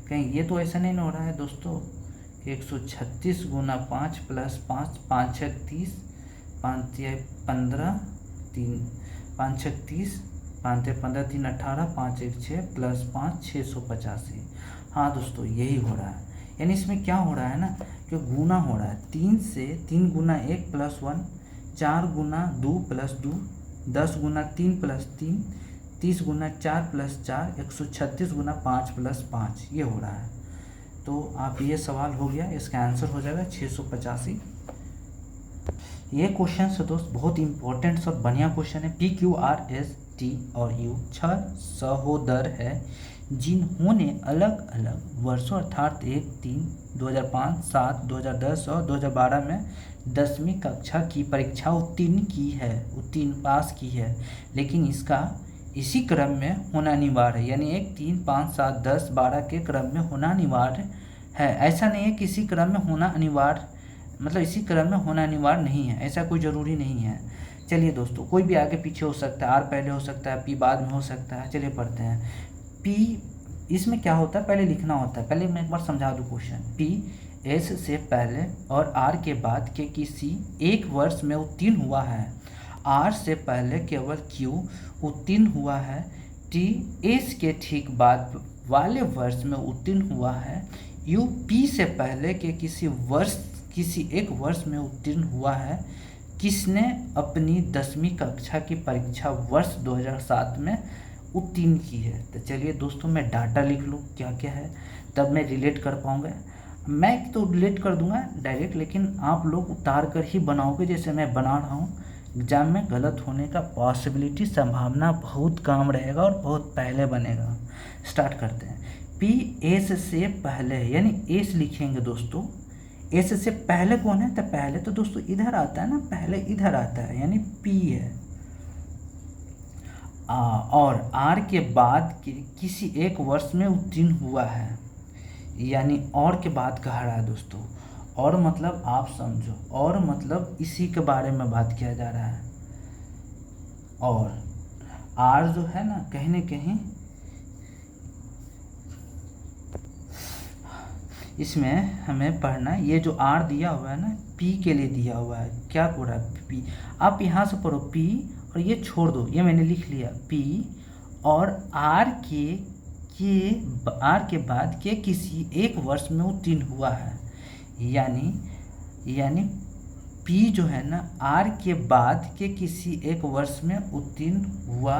S1: कहीं ये तो ऐसा नहीं हो रहा है दोस्तों कि 136 × 5 + 5, 5 6 30, 5 × 15 3, 5 6 30, 5 × 15 3 18, 5 1 6 + 5 685। हाँ दोस्तों यही हो रहा है, यानी इसमें क्या हो रहा है ना कि गुना हो रहा है, 3 से 3 × 1 +1, 4 × 2 + 2, 10 × 3 + 3, 30 गुना 4 प्लस 4 136 गुना 5 प्लस 5 ये हो रहा है। तो आप ये सवाल हो गया, इसका आंसर हो जाएगा 685। ये क्वेश्चन से दोस्त बहुत इंपॉर्टेंट और बढ़िया क्वेश्चन है। PQRST और U 6 सहोदर है जिन्होंने अलग अलग वर्षों अर्थात 1, 3, 2005, 7, 2010 और 2012 में 10वीं कक्षा की परीक्षा उत्तीर्ण पास की है, लेकिन इसका इसी क्रम में होना अनिवार्य है, यानी 1, 3, 5, 7, 10, 12 के क्रम में होना अनिवार्य है। ऐसा नहीं है कि इसी क्रम में होना अनिवार्य, मतलब इसी क्रम में होना अनिवार्य नहीं है, ऐसा कोई ज़रूरी नहीं है। चलिए दोस्तों, कोई भी आगे पीछे हो सकता है, आर पहले हो सकता है, पी बाद में हो सकता है। चलिए पढ़ते हैं। पी इसमें क्या होता है, पहले लिखना होता है। पहले मैं एक बार समझा दूँ क्वेश्चन। पी एस से पहले और आर के बाद के किसी एक वर्ष में उत्तीर्ण हुआ है। आर से पहले केवल क्यू उत्तीर्ण हुआ है। टी एस के ठीक बाद वाले वर्ष में उत्तीर्ण हुआ है। यू पी से पहले के किसी एक वर्ष में उत्तीर्ण हुआ है। किसने अपनी 10वीं कक्षा की परीक्षा वर्ष 2007 में उत्तीर्ण की है। तो चलिए दोस्तों, मैं डाटा लिख लूँ क्या क्या है, तब मैं रिलेट कर पाऊँगा। मैं तो रिलेट कर दूंगा डायरेक्ट, लेकिन आप लोग उतार कर ही बनाओगे जैसे मैं बना रहा हूँ। एग्जाम में गलत होने का पॉसिबिलिटी, संभावना बहुत कम रहेगा और बहुत पहले बनेगा। स्टार्ट करते हैं। पी एस से पहले, यानी एस लिखेंगे दोस्तों। एस से पहले कौन है, तो पहले तो दोस्तों इधर आता है ना, पहले इधर आता है, यानी पी है। और आर के बाद के किसी एक वर्ष में उत्तीर्ण हुआ है, यानी और के बाद कह रहा है दोस्तों। और मतलब आप समझो, और मतलब इसी के बारे में बात किया जा रहा है। और आर जो है ना, कहीं न कहीं इसमें हमें पढ़ना है। ये जो आर दिया हुआ है ना, पी के लिए दिया हुआ है। क्या हो रहा है, पी। आप यहाँ से पढ़ो पी, और ये छोड़ दो, ये मैंने लिख लिया पी। और आर के बाद के किसी एक वर्ष में उत्तीर्ण हुआ है, यानी पी जो है ना, आर के बाद के किसी एक वर्ष में उत्तीर्ण हुआ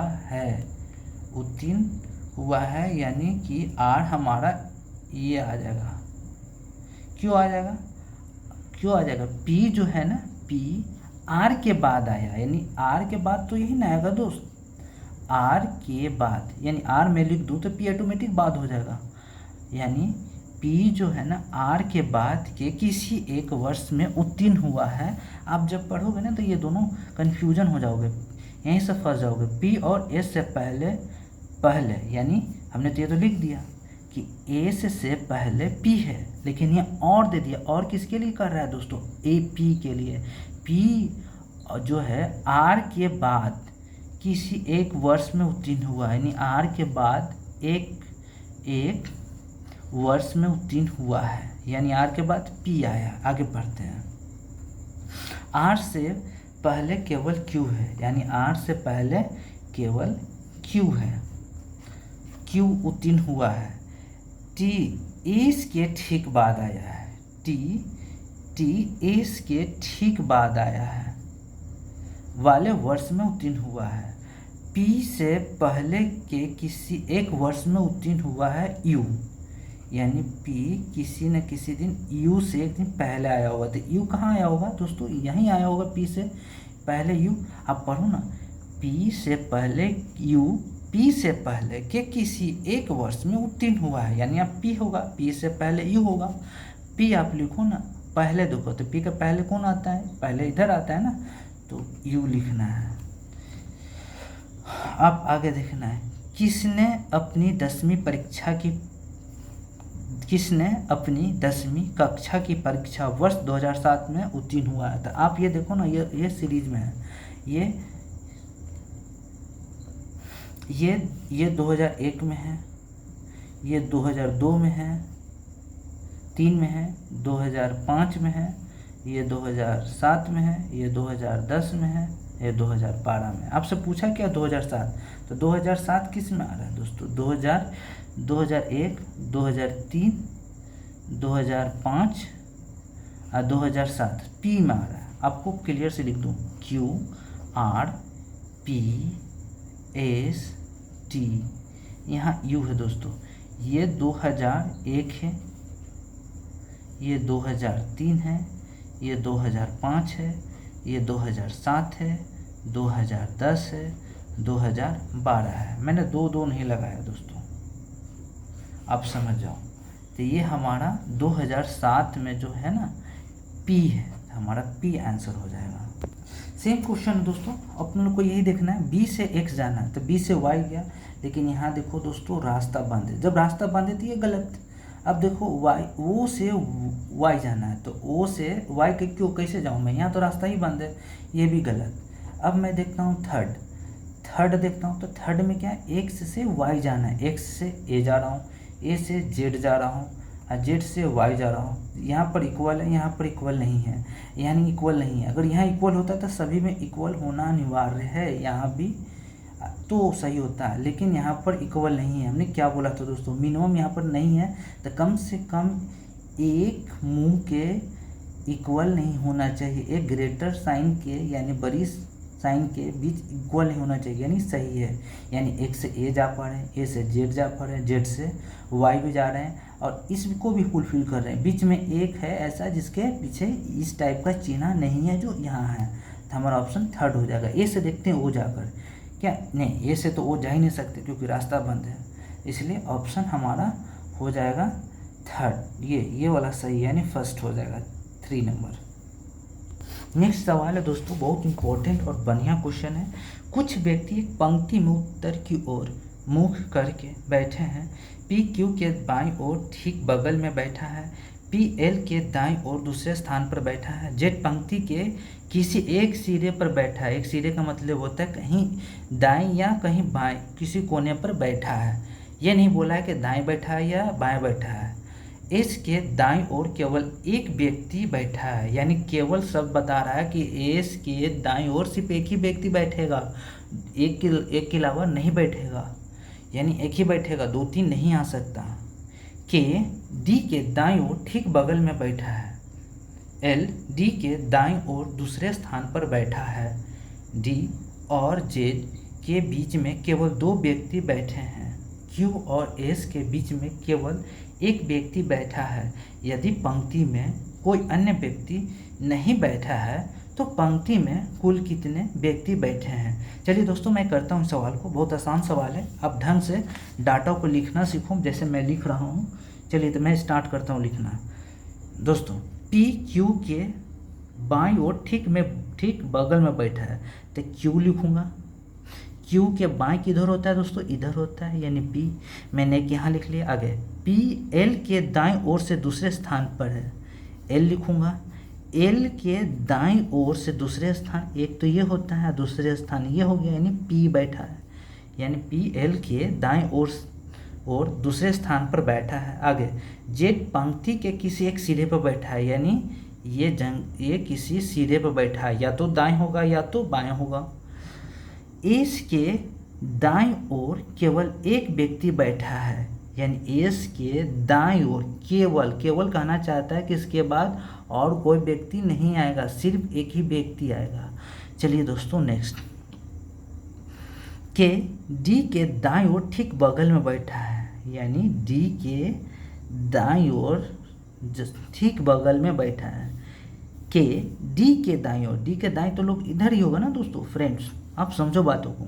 S1: है, यानी कि आर हमारा ये आ जाएगा। क्यों आ जाएगा, पी जो है ना, पी आर के बाद आया, यानी आर के बाद तो यही ना आएगा दोस्त। आर के बाद, यानी आर में लिख दूँ तो पी ऑटोमेटिक बाद हो जाएगा। यानी पी जो है ना, आर के बाद के किसी एक वर्ष में उत्तीर्ण हुआ है। आप जब पढ़ोगे ना तो ये दोनों कन्फ्यूजन हो जाओगे, यहीं से फंस जाओगे। पी और एस से पहले, यानी हमने तो ये तो लिख दिया कि एस से पहले पी है, लेकिन ये और दे दिया। और किसके लिए कर रहा है दोस्तों, ए पी के लिए। पी जो है आर के बाद किसी एक वर्ष में उत्तीर्ण हुआ है, यानी आर के बाद एक वर्ष में उत्तीर्ण हुआ है, यानी आर के बाद पी आया। आगे बढ़ते हैं। आर से पहले केवल क्यू है, यानी आर से पहले केवल क्यू है, क्यू उत्तीर्ण हुआ है। टी एस के ठीक बाद आया है, टी एस के ठीक बाद आया है वाले वर्ष में उत्तीर्ण हुआ है। पी से पहले के किसी एक वर्ष में उत्तीर्ण हुआ है यू, यानी पी किसी न किसी दिन यू से एक दिन पहले आया होगा। तो यू कहाँ आया होगा दोस्तों, यहीं आया होगा पी से पहले यू। आप पढ़ो ना, पी से पहले यू, पी से पहले के किसी एक वर्ष में उत्तीर्ण हुआ है, यानी आप पी होगा, पी से पहले यू होगा। पी आप लिखो ना, पहले देखो तो पी का पहले कौन आता है, पहले इधर आता है ना, तो यू लिखना है। अब आगे देखना है, किसने अपनी 10वीं कक्षा की परीक्षा वर्ष 2007 में उत्तीर्ण हुआ है। तो आप ये देखो ना, ये सीरीज में है, ये 2001 में है, ये 2002 में है, 3 में है, 2005 में है, ये 2007 में है, ये 2010 में है, ये 2012 में। आपसे पूछा क्या 2007, तो 2007 किस में आ रहा है दोस्तों, 2001, 2003, 2005 और 2007 पी में आ रहा है। आपको क्लियर से लिख दूँ, Q R P S T, यहाँ यू है दोस्तों। ये 2001 है, ये 2003 है, ये 2005 है, ये 2007 है, 2010 है, 2012 है। मैंने दो नहीं लगाया दोस्तों, आप समझ जाओ। तो ये हमारा 2007 में जो है ना पी है, हमारा पी आंसर हो जाएगा। सेम क्वेश्चन दोस्तों, अपन लोग को यही देखना है, बी से एक्स जाना है तो बी से वाई गया, लेकिन यहाँ देखो दोस्तों रास्ता बंद है। जब रास्ता बंद है तो ये गलत। अब देखो वाई, ओ से वाई जाना है तो ओ से वाई के क्यों कैसे जाऊँ मैं, यहाँ तो रास्ता ही बंद है, ये भी गलत। अब मैं देखता हूँ थर्ड देखता हूँ, तो थर्ड में क्या है, एक्स से वाई जाना है, एक्स से ए जा रहा हूँ, ए से जेड जा रहा हूँ, और जेड से वाई जा रहा हूँ। यहाँ पर इक्वल है, यहाँ पर इक्वल नहीं है, यानी इक्वल नहीं है। अगर यहाँ इक्वल होता तो सभी में इक्वल होना अनिवार्य है, यहाँ भी तो सही होता है, लेकिन यहाँ पर इक्वल नहीं है। हमने क्या बोला था दोस्तों, मिनिमम यहाँ पर नहीं है, तो कम से कम एक मुंह के इक्वल नहीं होना चाहिए, एक ग्रेटर साइन के यानी बड़ी साइन के बीच इक्वल नहीं होना चाहिए, यानी सही है। यानी एक से ए जा पा रहे हैं, ए से जेड जा पा रहे हैं, जेड से वाई भी जा रहे हैं, और इसको भी फुलफिल कर रहे हैं। बीच में एक है ऐसा जिसके पीछे इस टाइप का चिन्ह नहीं है जो यहाँ है, तो हमारा ऑप्शन थर्ड हो जाएगा। ए से देखते हैं ओ जाकर, क्या नहीं, ए से तो ओ जा ही नहीं सकते क्योंकि रास्ता बंद है, इसलिए ऑप्शन हमारा हो जाएगा थर्ड। ये वाला सही है, यानी फर्स्ट हो जाएगा 3 नंबर। नेक्स्ट सवाल है दोस्तों, बहुत इंपॉर्टेंट और बढ़िया क्वेश्चन है। कुछ व्यक्ति एक पंक्ति में उत्तर की ओर मुख करके बैठे हैं। पी क्यू के बाईं ओर ठीक बगल में बैठा है, पी एल के दाईं ओर दूसरे स्थान पर बैठा है, जेड पंक्ति के किसी एक सिरे पर बैठा है। एक सिरे का मतलब होता है कहीं दाईं या कहीं बाएं किसी कोने पर बैठा है। ये नहीं बोला है कि दाएं बैठा है या बाएं बैठा है। एस के दाईं ओर केवल एक व्यक्ति बैठा है, यानी केवल शब्द बता रहा है कि एस के दाईं ओर सिर्फ एक ही व्यक्ति बैठेगा, एक के अलावा नहीं बैठेगा, यानी एक ही बैठेगा, 2-3 नहीं आ सकता। के डी के दाईं ओर ठीक बगल में बैठा है, एल डी के दाईं ओर दूसरे स्थान पर बैठा है, डी और जेड के बीच में केवल 2 व्यक्ति बैठे हैं, क्यू और एस के बीच में केवल एक व्यक्ति बैठा है। यदि पंक्ति में कोई अन्य व्यक्ति नहीं बैठा है तो पंक्ति में कुल कितने व्यक्ति बैठे हैं। चलिए दोस्तों, मैं करता हूँ सवाल को, बहुत आसान सवाल है, आप ढंग से डाटा को लिखना सीखो जैसे मैं लिख रहा हूँ। चलिए तो मैं स्टार्ट करता हूँ लिखना। दोस्तों पी क्यू के बाईं ओर ठीक बगल में बैठा है, तो क्यू लिखूँगा। क्यू के बाएं किधर होता है दोस्तों, इधर होता है, यानी पी। मैंने यहाँ लिख लिया। आगे पी एल के दाईं ओर से दूसरे स्थान पर है, एल लिखूँगा। एल के दाईं ओर से दूसरे स्थान, एक तो ये होता है, दूसरे स्थान ये हो गया, यानी पी बैठा है, यानी पी एल के दाईं ओर दूसरे स्थान पर बैठा है। आगे जेड पंक्ति के किसी एक सिरे पर बैठा है, यानी ये किसी सिरे पर बैठा है, या तो दाएं होगा या तो बाएं होगा। एस के दाईं ओर केवल एक व्यक्ति बैठा है, यानी एस के दाईं ओर केवल कहना चाहता है कि इसके बाद और कोई व्यक्ति नहीं आएगा, सिर्फ एक ही व्यक्ति आएगा। चलिए दोस्तों नेक्स्ट, के डी के दाईं ओर ठीक बगल में बैठा है, यानी डी के दाईं ओर ठीक बगल में बैठा है। के डी के दाईं ओर, डी के दाईं तो लोग इधर ही होगा ना दोस्तों, फ्रेंड्स आप समझो बातों को।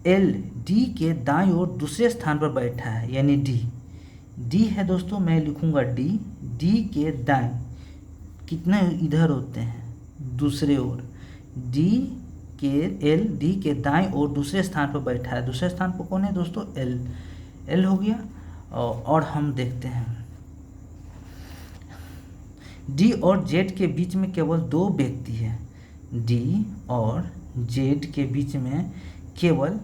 S1: एल डी के दाईं ओर दूसरे स्थान पर बैठा है, यानी डी है दोस्तों, मैं लिखूंगा डी के दाईं कितने इधर होते हैं, दूसरे ओर। एल डी के दाईं ओर दूसरे स्थान पर बैठा है, दूसरे स्थान पर कौन है दोस्तों, एल हो गया। और हम देखते हैं डी और जेड के बीच में केवल 2 व्यक्ति हैं, डी और जेड के बीच में केवल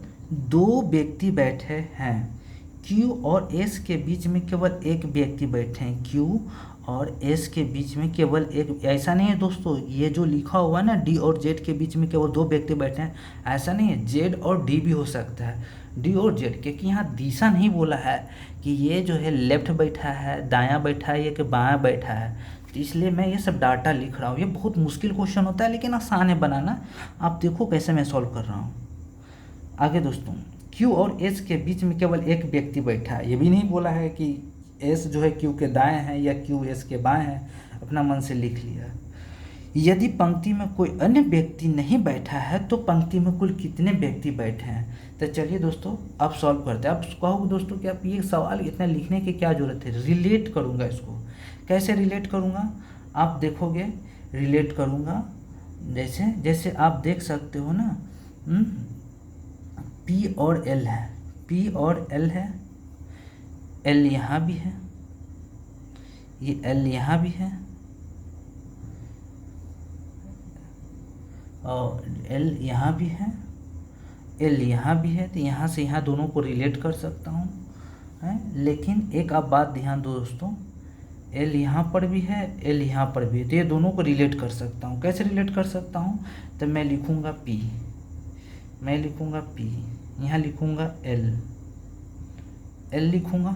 S1: 2 व्यक्ति बैठे हैं। क्यू और एस के बीच में केवल एक व्यक्ति बैठे हैं, क्यू और एस के बीच में केवल एक। ऐसा नहीं है दोस्तों, ये जो लिखा हुआ है ना डी और जेड के बीच में केवल 2 व्यक्ति बैठे हैं, ऐसा नहीं है, जेड और डी भी हो सकता है, डी और जेड, क्योंकि यहाँ दिशा नहीं बोला है कि ये जो है लेफ्ट बैठा है, दायां बैठा है, या कि बायां बैठा है, तो इसलिए मैं ये सब डाटा लिख रहा हूँ। ये बहुत मुश्किल क्वेश्चन होता है लेकिन आसान है बनाना, आप देखो कैसे मैं सॉल्व कर रहा हूँ। आगे दोस्तों, क्यू और एस के बीच में केवल एक व्यक्ति बैठा है। ये भी नहीं बोला है कि एस जो है क्यू के दाएं हैं या क्यू एस के बाएं हैं, अपना मन से लिख लिया। यदि पंक्ति में कोई अन्य व्यक्ति नहीं बैठा है तो पंक्ति में कुल कितने व्यक्ति बैठे हैं। तो चलिए दोस्तों अब सॉल्व करते हैं। आप कहोगे दोस्तों कि आप ये सवाल इतना लिखने की क्या ज़रूरत है, रिलेट करूँगा इसको। कैसे रिलेट करूँगा आप देखोगे, रिलेट करूँगा जैसे जैसे आप देख सकते हो ना, पी और एल है, पी और एल है, एल यहाँ भी है, ये एल यहाँ भी है और एल यहाँ भी है, एल यहाँ भी है। तो यहाँ से यहाँ दोनों को रिलेट कर सकता हूँ है। लेकिन एक आप बात ध्यान दो दोस्तों, एल यहाँ पर भी है, एल यहाँ पर भी है, तो ये दोनों को रिलेट कर सकता हूँ। कैसे रिलेट कर सकता हूँ, तो मैं लिखूँगा पी, मैं लिखूँगा पी, यहाँ लिखूँगा एल, एल लिखूँगा,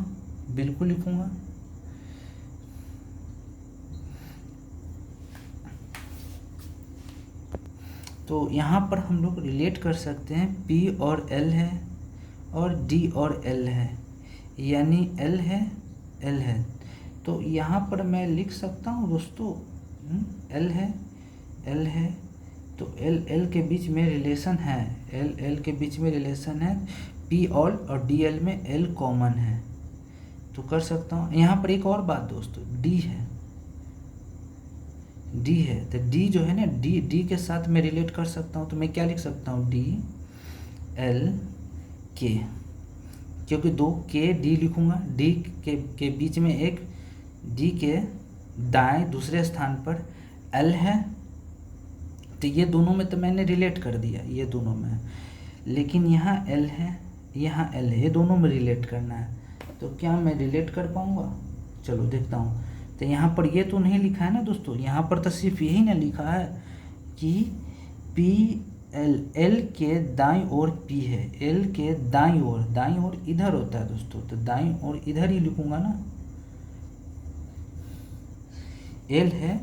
S1: बिल्कुल लिखूँगा। तो यहाँ पर हम लोग रिलेट कर सकते हैं, पी और एल है और डी और एल है, यानी एल है, एल है। तो यहाँ पर मैं लिख सकता हूँ दोस्तों, एल है, एल है, तो एल एल के बीच में रिलेशन है, एल एल के बीच में रिलेशन है, पी और डी एल में एल कॉमन है, तो कर सकता हूँ। यहाँ पर एक और बात दोस्तों, डी है, डी है, तो डी जो है ना, डी डी के साथ मैं रिलेट कर सकता हूँ। तो मैं क्या लिख सकता हूँ, डी एल के, क्योंकि दो के डी लिखूँगा, डी के बीच में एक, डी के दाएं दूसरे स्थान पर एल है, तो ये दोनों में तो मैंने रिलेट कर दिया, ये दोनों में। लेकिन यहाँ एल है, यहाँ एल है, ये दोनों में रिलेट करना है, तो क्या मैं रिलेट कर पाऊँगा, चलो देखता हूँ। तो यहाँ पर ये तो नहीं लिखा है ना दोस्तों, यहाँ पर तो सिर्फ यही ना लिखा है कि पी एल, एल के दाईं ओर पी है, एल के दाईं ओर इधर होता है दोस्तों, तो दाईं ओर इधर ही लिखूँगा ना, एल है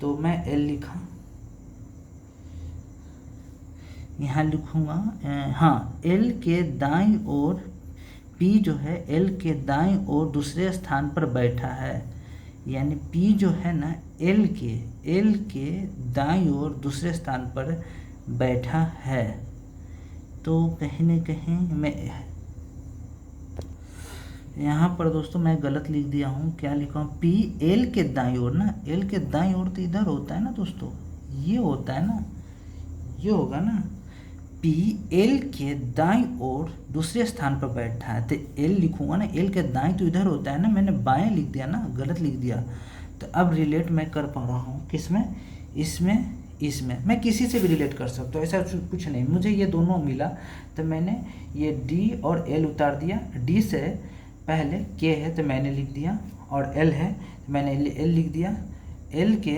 S1: तो मैं एल लिखा, यहाँ लिखूँगा हाँ, एल के दाईं ओर पी जो है एल के दाईं ओर दूसरे स्थान पर बैठा है, यानी पी जो है ना एल के दाईं ओर दूसरे स्थान पर बैठा है। तो कहीं न कहीं मैं यहाँ पर दोस्तों मैं गलत लिख दिया हूँ, क्या लिखा हूँ, पी एल के दाईं ओर ना, एल के दाईं ओर तो इधर होता है ना दोस्तों, ये होता है ना, ये होगा ना, पी एल के दाईं ओर दूसरे स्थान पर बैठा है, तो एल लिखूंगा ना, एल के दाईं तो इधर होता है ना, मैंने बाएं लिख दिया ना, गलत लिख दिया। तो अब रिलेट मैं कर पा रहा हूँ किसमें, इसमें मैं किसी से भी रिलेट कर सकता हूँ, ऐसा कुछ नहीं। मुझे ये दोनों मिला तो मैंने ये डी और एल उतार दिया, डी से पहले के है तो मैंने लिख दिया, और एल है तो मैंने एल लिख दिया, एल के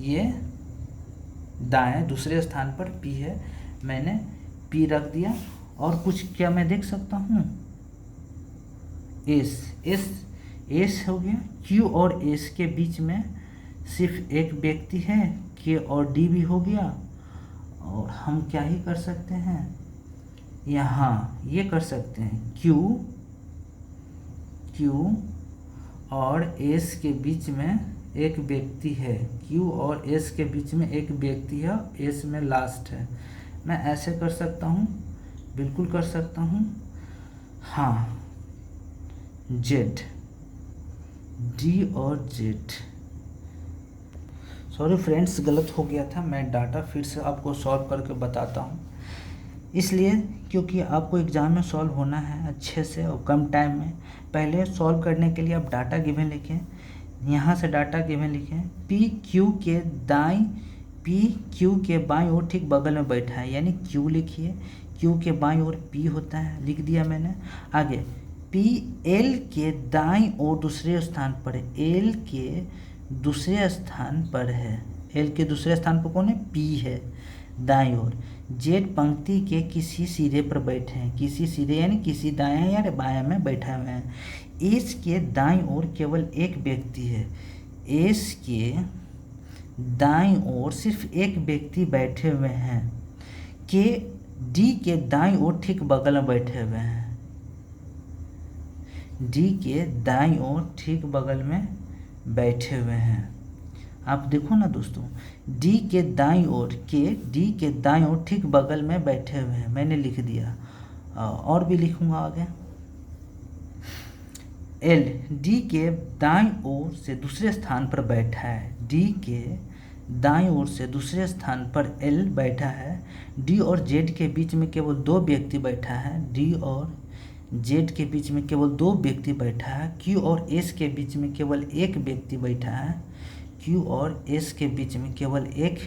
S1: ये दाएं दूसरे स्थान पर पी है, मैंने पी रख दिया। और कुछ क्या मैं देख सकता हूँ, एस हो गया, क्यू और एस के बीच में सिर्फ एक व्यक्ति है, के और डी भी हो गया। और हम क्या ही कर सकते हैं, यहाँ ये कर सकते हैं, क्यू और एस के बीच में एक व्यक्ति है, क्यू और एस के बीच में एक व्यक्ति है, एस में लास्ट है। मैं ऐसे कर सकता हूँ, बिल्कुल कर सकता हूँ, हाँ, जेड, डी और जेड। सॉरी फ्रेंड्स, गलत हो गया था, मैं डाटा फिर से आपको सॉल्व करके बताता हूँ, इसलिए क्योंकि आपको एग्ज़ाम में सॉल्व होना है अच्छे से और कम टाइम में। पहले सॉल्व करने के लिए आप डाटा गिवन लिखें, यहाँ से डाटा गिवन लिखें, पी क्यू के बाईं ओर ठीक बगल में बैठा है, यानी क्यू लिखिए, क्यू के बाईं ओर पी होता है, लिख दिया मैंने। आगे पी एल के दाईं ओर दूसरे स्थान पर है, एल के दूसरे स्थान पर है, एल के दूसरे स्थान पर कौन है, पी है, दाईं ओर। जेड पंक्ति के किसी सिरे पर बैठे हैं, किसी सिरे यानी किसी दाएं या बाएं में बैठे हुए हैं। एस के दाईं ओर केवल एक व्यक्ति है, एस के दाईं ओर सिर्फ एक व्यक्ति बैठे हुए हैं। के डी के दाईं ओर ठीक बगल में बैठे हुए हैं। डी के दाईं ओर ठीक बगल में बैठे हुए हैं। आप देखो ना दोस्तों, डी के दाईं ओर डी के दाईं ओर ठीक बगल में बैठे हुए हैं, मैंने लिख दिया। और भी लिखूंगा आगे। एल डी के दाईं ओर से दूसरे स्थान पर बैठा है। डी के दाईं ओर से दूसरे स्थान पर एल बैठा है। डी और जेड के बीच में केवल दो व्यक्ति बैठा है। डी और जेड के बीच में केवल दो व्यक्ति बैठा है। क्यू और एस के बीच में केवल एक व्यक्ति बैठा है। क्यू और एस के बीच में केवल एक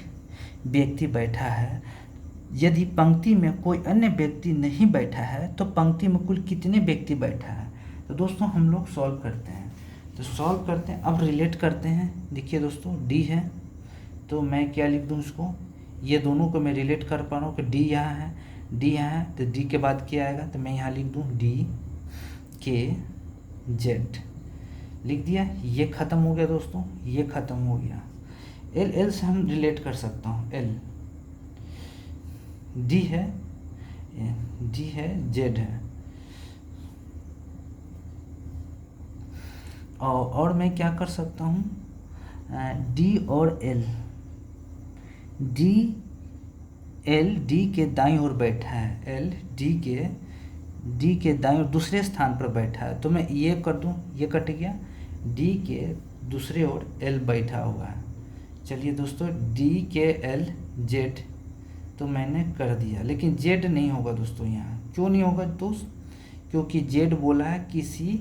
S1: व्यक्ति बैठा है। यदि पंक्ति में कोई अन्य व्यक्ति नहीं बैठा है तो पंक्ति में कुल कितने व्यक्ति बैठा है। तो दोस्तों हम लोग सॉल्व करते हैं। तो सॉल्व करते हैं, अब रिलेट करते हैं। देखिए दोस्तों, डी है तो मैं क्या लिख दूँ इसको, ये दोनों को मैं रिलेट कर पा रहा हूँ कि डी यहाँ है, डी यहाँ है, तो डी के बाद क्या आएगा, तो मैं यहाँ लिख दूँ डी के जेड, लिख दिया। ये ख़त्म हो गया दोस्तों, ये ख़त्म हो गया। एल एल से हम रिलेट कर सकता हूँ। एल डी है जेड है। और मैं क्या कर सकता हूँ, डी और एल, एल डी के दाईं ओर बैठा है। एल डी के दाईं ओर दूसरे स्थान पर बैठा है, तो मैं ये कर दूँ, ये कट गया। डी के दूसरे ओर एल बैठा हुआ है। चलिए दोस्तों, डी के एल जेड तो मैंने कर दिया, लेकिन जेड नहीं होगा दोस्तों यहाँ। क्यों नहीं होगा दोस्त, क्योंकि जेड बोला है किसी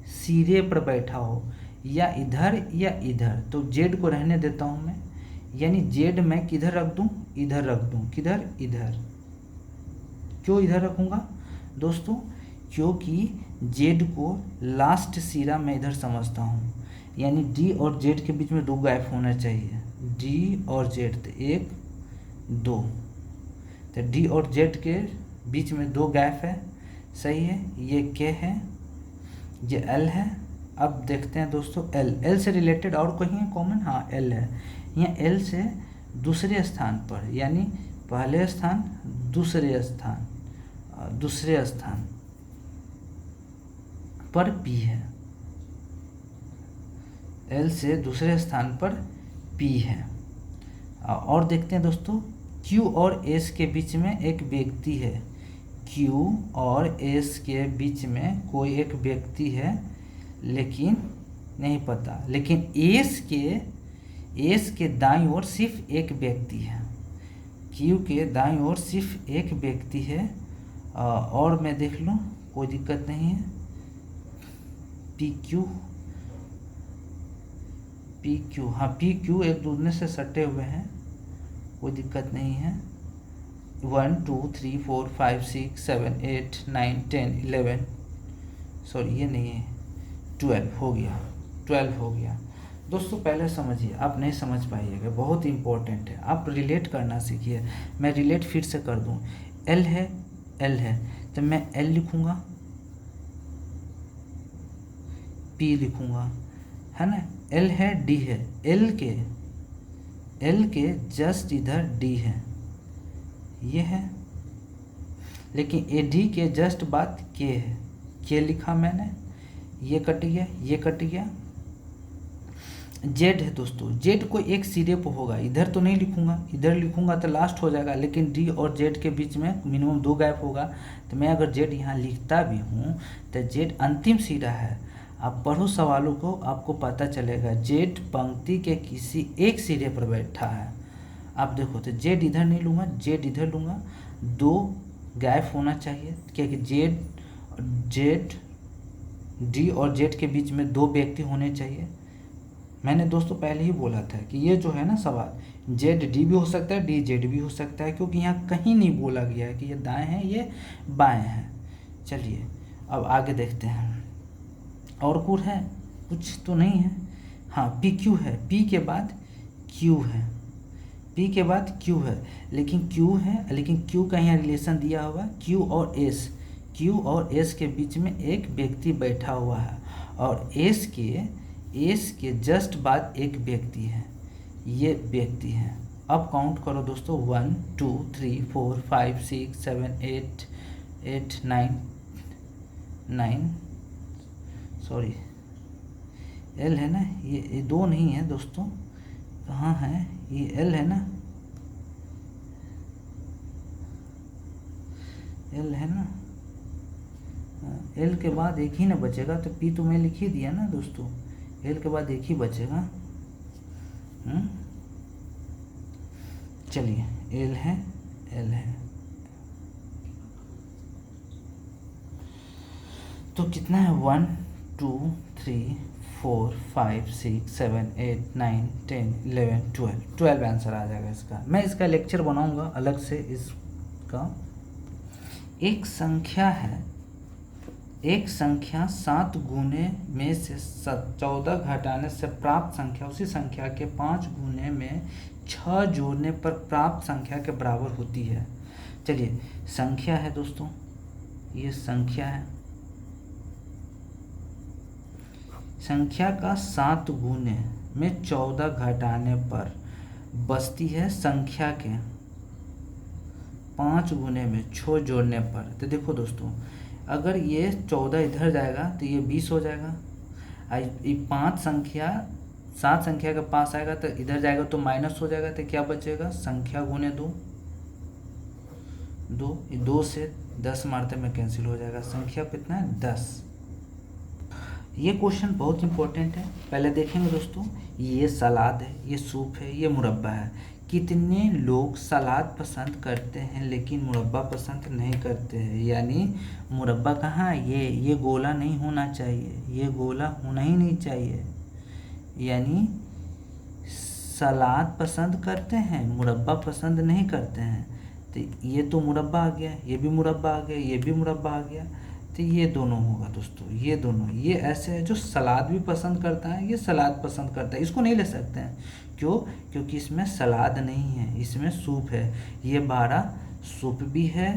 S1: सिरे पर बैठा हो, या इधर, तो जेड को रहने देता हूँ मैं। यानी जेड मैं किधर रख दूँ, इधर रख दूँ। किधर, इधर। क्यों इधर रखूँगा दोस्तों, क्योंकि जेड को लास्ट सिरा मैं इधर समझता हूँ। यानी डी और जेड के बीच में दो गैप होना चाहिए। डी और जेड, तो 1 2, तो डी और जेड के बीच में दो गैप है, सही है। ये के है, ये एल है। अब देखते हैं दोस्तों, एल से रिलेटेड और कोई है कॉमन, हाँ एल है। यहाँ एल से दूसरे स्थान पर, यानी पहले स्थान दूसरे स्थान पर पी है। एल से दूसरे स्थान पर पी है। और देखते हैं दोस्तों, क्यू और एस के बीच में एक व्यक्ति है। क्यू और एस के बीच में कोई एक व्यक्ति है, लेकिन नहीं पता। लेकिन एस के दाईं ओर सिर्फ एक व्यक्ति है। क्यू के दाईं ओर सिर्फ एक व्यक्ति है। और मैं देख लूँ, कोई दिक्कत नहीं है। पी क्यू, हाँ पी क्यू एक दूसरे से सटे हुए हैं, कोई दिक्कत नहीं है। 1 2 3 4 5 6 7 8 9 10 11, सॉरी ये नहीं है, 12 हो गया। दोस्तों पहले समझिए, आप नहीं समझ पाइएगा, बहुत इंपॉर्टेंट है। आप रिलेट करना सीखिए। मैं रिलेट फिर से कर दूं। एल है तो मैं एल लिखूँगा, पी लिखूँगा, है ना। एल है, डी है, एल के जस्ट इधर डी है, ये है। लेकिन ए डी के जस्ट बाद के है, के लिखा मैंने, ये कट गया। जेड है दोस्तों, जेड को एक सिरे पर होगा, इधर तो नहीं लिखूंगा, इधर लिखूंगा तो लास्ट हो जाएगा। लेकिन डी और जेड के बीच में मिनिमम 2 गैप होगा, तो मैं अगर जेड यहाँ लिखता भी हूँ तो जेड अंतिम सिरा है। आप पढ़ो सवालों को, आपको पता चलेगा जेड पंक्ति के किसी एक सिरे पर बैठा है। आप देखो तो जेड इधर नहीं लूँगा, जेड इधर लूँगा, 2 गैप होना चाहिए, क्योंकि जेड डी और जेड के बीच में 2 व्यक्ति होने चाहिए। मैंने दोस्तों पहले ही बोला था कि ये जो है ना सवाल, जेड डी भी हो सकता है, डी जेड भी हो सकता है, क्योंकि यहाँ कहीं नहीं बोला गया है कि ये दाएं हैं ये बाएं हैं। चलिए अब आगे देखते हैं, और कुछ है, कुछ तो नहीं है। हाँ पी क्यू है, पी के बाद क्यू है, लेकिन क्यू का यहाँ रिलेशन दिया हुआ है, क्यू और एस के बीच में एक व्यक्ति बैठा हुआ है, और एस के जस्ट बाद एक व्यक्ति है, ये व्यक्ति है, अब काउंट करो दोस्तों, 1 2 3 4 5 6 7 8 8 9 9, सॉरी एल है ना, ये 2 नहीं है दोस्तों, कहाँ है ये, एल है ना, एल है ना, एल के बाद एक ही ना बचेगा, तो पी तो मैं लिख ही दिया ना दोस्तों, एल के बाद एक ही बचेगा। चलिए एल है, एल है, तो कितना है, 1 2 3 4 5 6 7 8 9 10 11 12 आंसर आ जाएगा इसका। मैं इसका लेक्चर बनाऊंगा अलग से इसका। एक संख्या है, एक संख्या 7 गुने में से 14 घटाने से प्राप्त संख्या उसी संख्या के 5 गुने में 6 जोड़ने पर प्राप्त संख्या के बराबर होती है। चलिए संख्या है दोस्तों, ये संख्या है, संख्या का 7 गुने में 14 घटाने पर बचती है संख्या के 5 गुने में 6 जोड़ने पर। तो देखो दोस्तों, अगर ये 14 इधर जाएगा तो ये 20 हो जाएगा, ये 5 संख्या 7 संख्या के पास आएगा तो इधर जाएगा तो माइनस हो जाएगा, तो क्या बचेगा, संख्या गुने 2, 2 से 10 मारते में कैंसिल हो जाएगा, संख्या कितना है 10। ये क्वेश्चन बहुत इंपॉर्टेंट है, पहले देखेंगे दोस्तों। ये सलाद है, ये सूप है, ये मुरब्बा है। कितने लोग सलाद पसंद करते हैं लेकिन मुरब्बा पसंद नहीं करते हैं, यानी मुरब्बा कहाँ है, ये गोला नहीं होना चाहिए, ये गोला होना ही नहीं चाहिए, यानी सलाद पसंद करते हैं मुरब्बा पसंद नहीं करते हैं। तो ये तो मुरब्बा आ गया, ये भी मुरब्बा आ गया, ये भी मुरब्बा आ गया, तो ये दोनों होगा दोस्तों, ये दोनों। ये ऐसे है जो सलाद भी पसंद करता है, ये सलाद पसंद करता है, इसको नहीं ले सकते हैं। क्यों, क्योंकि इसमें सलाद नहीं है, इसमें सूप है। ये 12 सूप भी है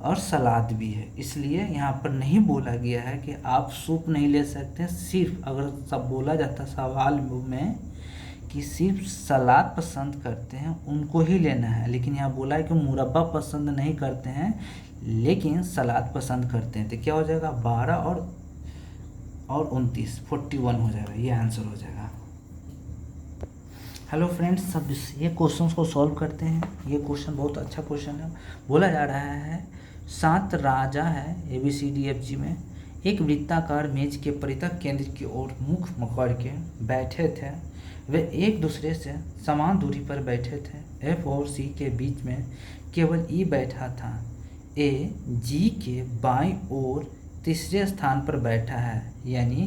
S1: और सलाद भी है, इसलिए यहाँ पर नहीं बोला गया है कि आप सूप नहीं ले सकते। सिर्फ अगर सब बोला जाता सवाल में कि सिर्फ सलाद पसंद करते हैं उनको ही लेना है, लेकिन यहाँ बोला है कि मुरब्बा पसंद नहीं करते हैं लेकिन सलाद पसंद करते हैं, तो क्या हो जाएगा, 12 और 29 41 हो जाएगा, ये आंसर हो जाएगा। हेलो फ्रेंड्स, सब ये क्वेश्चंस को सॉल्व करते हैं। ये क्वेश्चन बहुत अच्छा क्वेश्चन है। बोला जा रहा है 7 राजा है ABCDFG में, एक वृत्ताकार मेज के परितः केंद्र की ओर मुख मोड़ के बैठे थे। वे एक दूसरे से समान दूरी पर बैठे थे। F और C के बीच में केवल E बैठा था। A G के बाईं ओर तीसरे स्थान पर बैठा है, यानी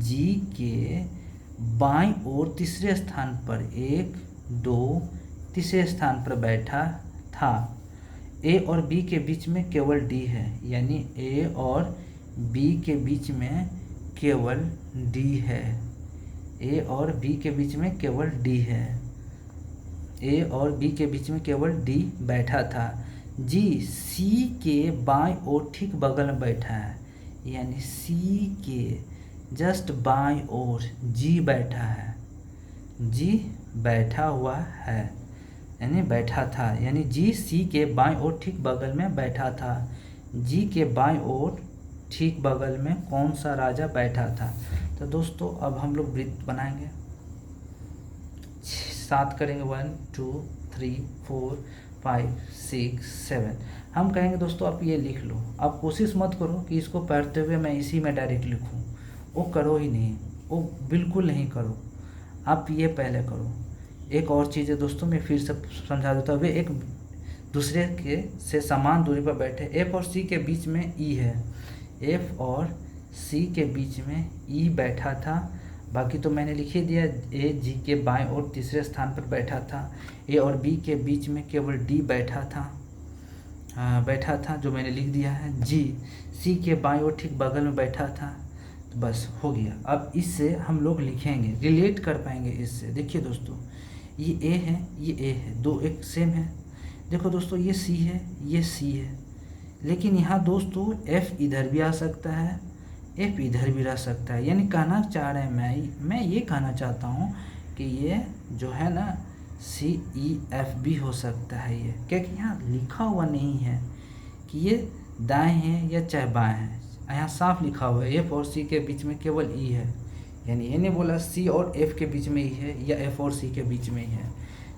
S1: G के बाईं ओर तीसरे स्थान पर 1 2 तीसरे स्थान पर बैठा था। A और B के बीच में केवल D है, यानी A और B के बीच में केवल D है। A और B के बीच में केवल D है। A और B के बीच में केवल D बैठा था। G C के बाईं ओर ठीक बगल में बैठा है, यानी C के जस्ट बाईं ओर G बैठा है। G बैठा हुआ है, यानी बैठा था, यानी G C के बाईं ओर ठीक बगल में बैठा था। G के बाईं ओर ठीक बगल में कौन सा राजा बैठा था। तो दोस्तों अब हम लोग वृत्त बनाएंगे, 7 करेंगे, 1 2 3 4 5 6 7। हम कहेंगे दोस्तों आप ये लिख लो। आप कोशिश मत करो कि इसको पढ़ते हुए मैं इसी में डायरेक्ट लिखूं, वो करो ही नहीं, वो बिल्कुल नहीं करो। आप ये पहले करो। एक और चीज़ है दोस्तों, मैं फिर से समझा देता हूँ। वे एक दूसरे के से समान दूरी पर बैठे। F और C के बीच में E है, F और C के बीच में E बैठा था। बाकी तो मैंने लिख ही दिया। A G के बाएं ओर तीसरे स्थान पर बैठा था। A और B के बीच में केवल D बैठा था, जो मैंने लिख दिया है। G C के बाएं ओर ठीक बगल में बैठा था। तो बस हो गया। अब इससे हम लोग लिखेंगे, रिलेट कर पाएंगे इससे। देखिए दोस्तों, ये A है, ये A है, दो एक सेम है। देखो दोस्तों, ये C है, ये C है, लेकिन यहाँ दोस्तों F इधर भी आ सकता है, F इधर भी रह सकता है। यानी कहना चाह रहे हैं मैं ये कहना चाहता हूँ कि ये जो है ना, CEF भी हो सकता है ये, क्योंकि यहाँ लिखा हुआ नहीं है कि ये दाएं हैं या चाहे बाएं हैं। यहाँ साफ लिखा हुआ है F और C के बीच में केवल E है, यानी ये नहीं बोला C और F के बीच में E है या F और C के बीच में E है।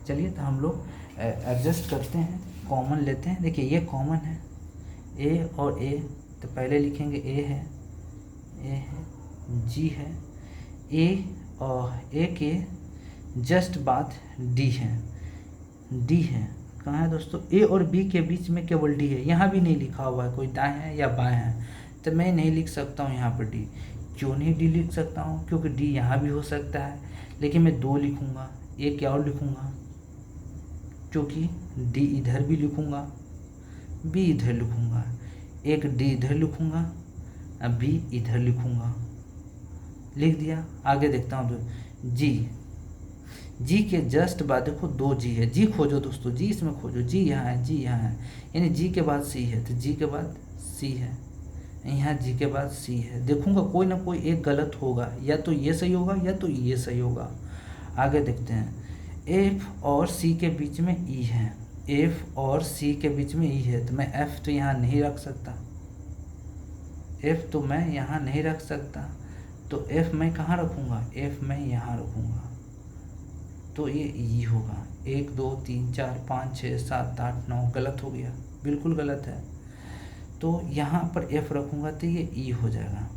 S1: चलिए तो हम लोग एडजस्ट करते हैं, कॉमन लेते हैं। देखिए ये कॉमन है A और A, तो पहले लिखेंगे A है G है, A और A के जस्ट बाद D है, D है। कहाँ है दोस्तों? A और B के बीच में केवल D है, यहाँ भी नहीं लिखा हुआ है कोई दाएं है या बाएं है, तो मैं नहीं लिख सकता हूँ यहाँ पर D। क्यों नहीं D लिख सकता हूँ? क्योंकि D यहाँ भी हो सकता है, लेकिन मैं 2 लिखूँगा, एक क्या और लिखूँगा, क्योंकि D इधर भी लिखूँगा, B इधर लिखूँगा, एक D इधर लिखूँगा, अब B इधर लिखूँगा, लिख दिया। आगे देखता हूँ तो जी के जस्ट बाद देखो 2 G है, G खोजो दोस्तों, G इसमें खोजो, G यहाँ है, G यहाँ है, यानी G के बाद C है, तो G के बाद C है, यहाँ G के बाद C है। देखूंगा कोई ना कोई एक गलत होगा, या तो ये सही होगा या तो ये सही होगा। आगे देखते हैं, F और C के बीच में E है, F और C के बीच में E है, तो मैं F तो यहाँ नहीं रख सकता, F तो मैं यहाँ नहीं रख सकता, तो F मैं कहाँ रखूँगा, F मैं यहाँ रखूँगा, तो ये E होगा। 1 2 3 4 5 6 7 8 9, गलत हो गया, बिल्कुल गलत है। तो यहाँ पर F रखूँगा तो ये E हो जाएगा,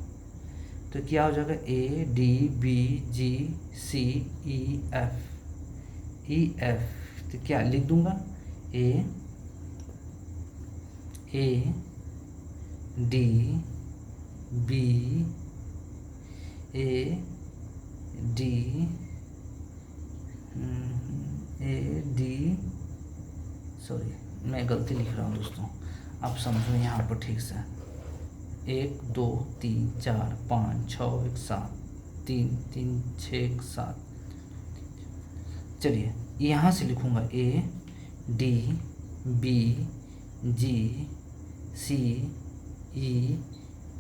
S1: तो क्या हो जाएगा A D B G C E F, तो क्या लिख दूँगा A D B A D sorry मैं गलती लिख रहा हूँ दोस्तों, आप समझो यहाँ पर ठीक से। 1 2 3 4 5 6 1 7 3 3 6 1 7, चलिए यहाँ से लिखूँगा A D B G C E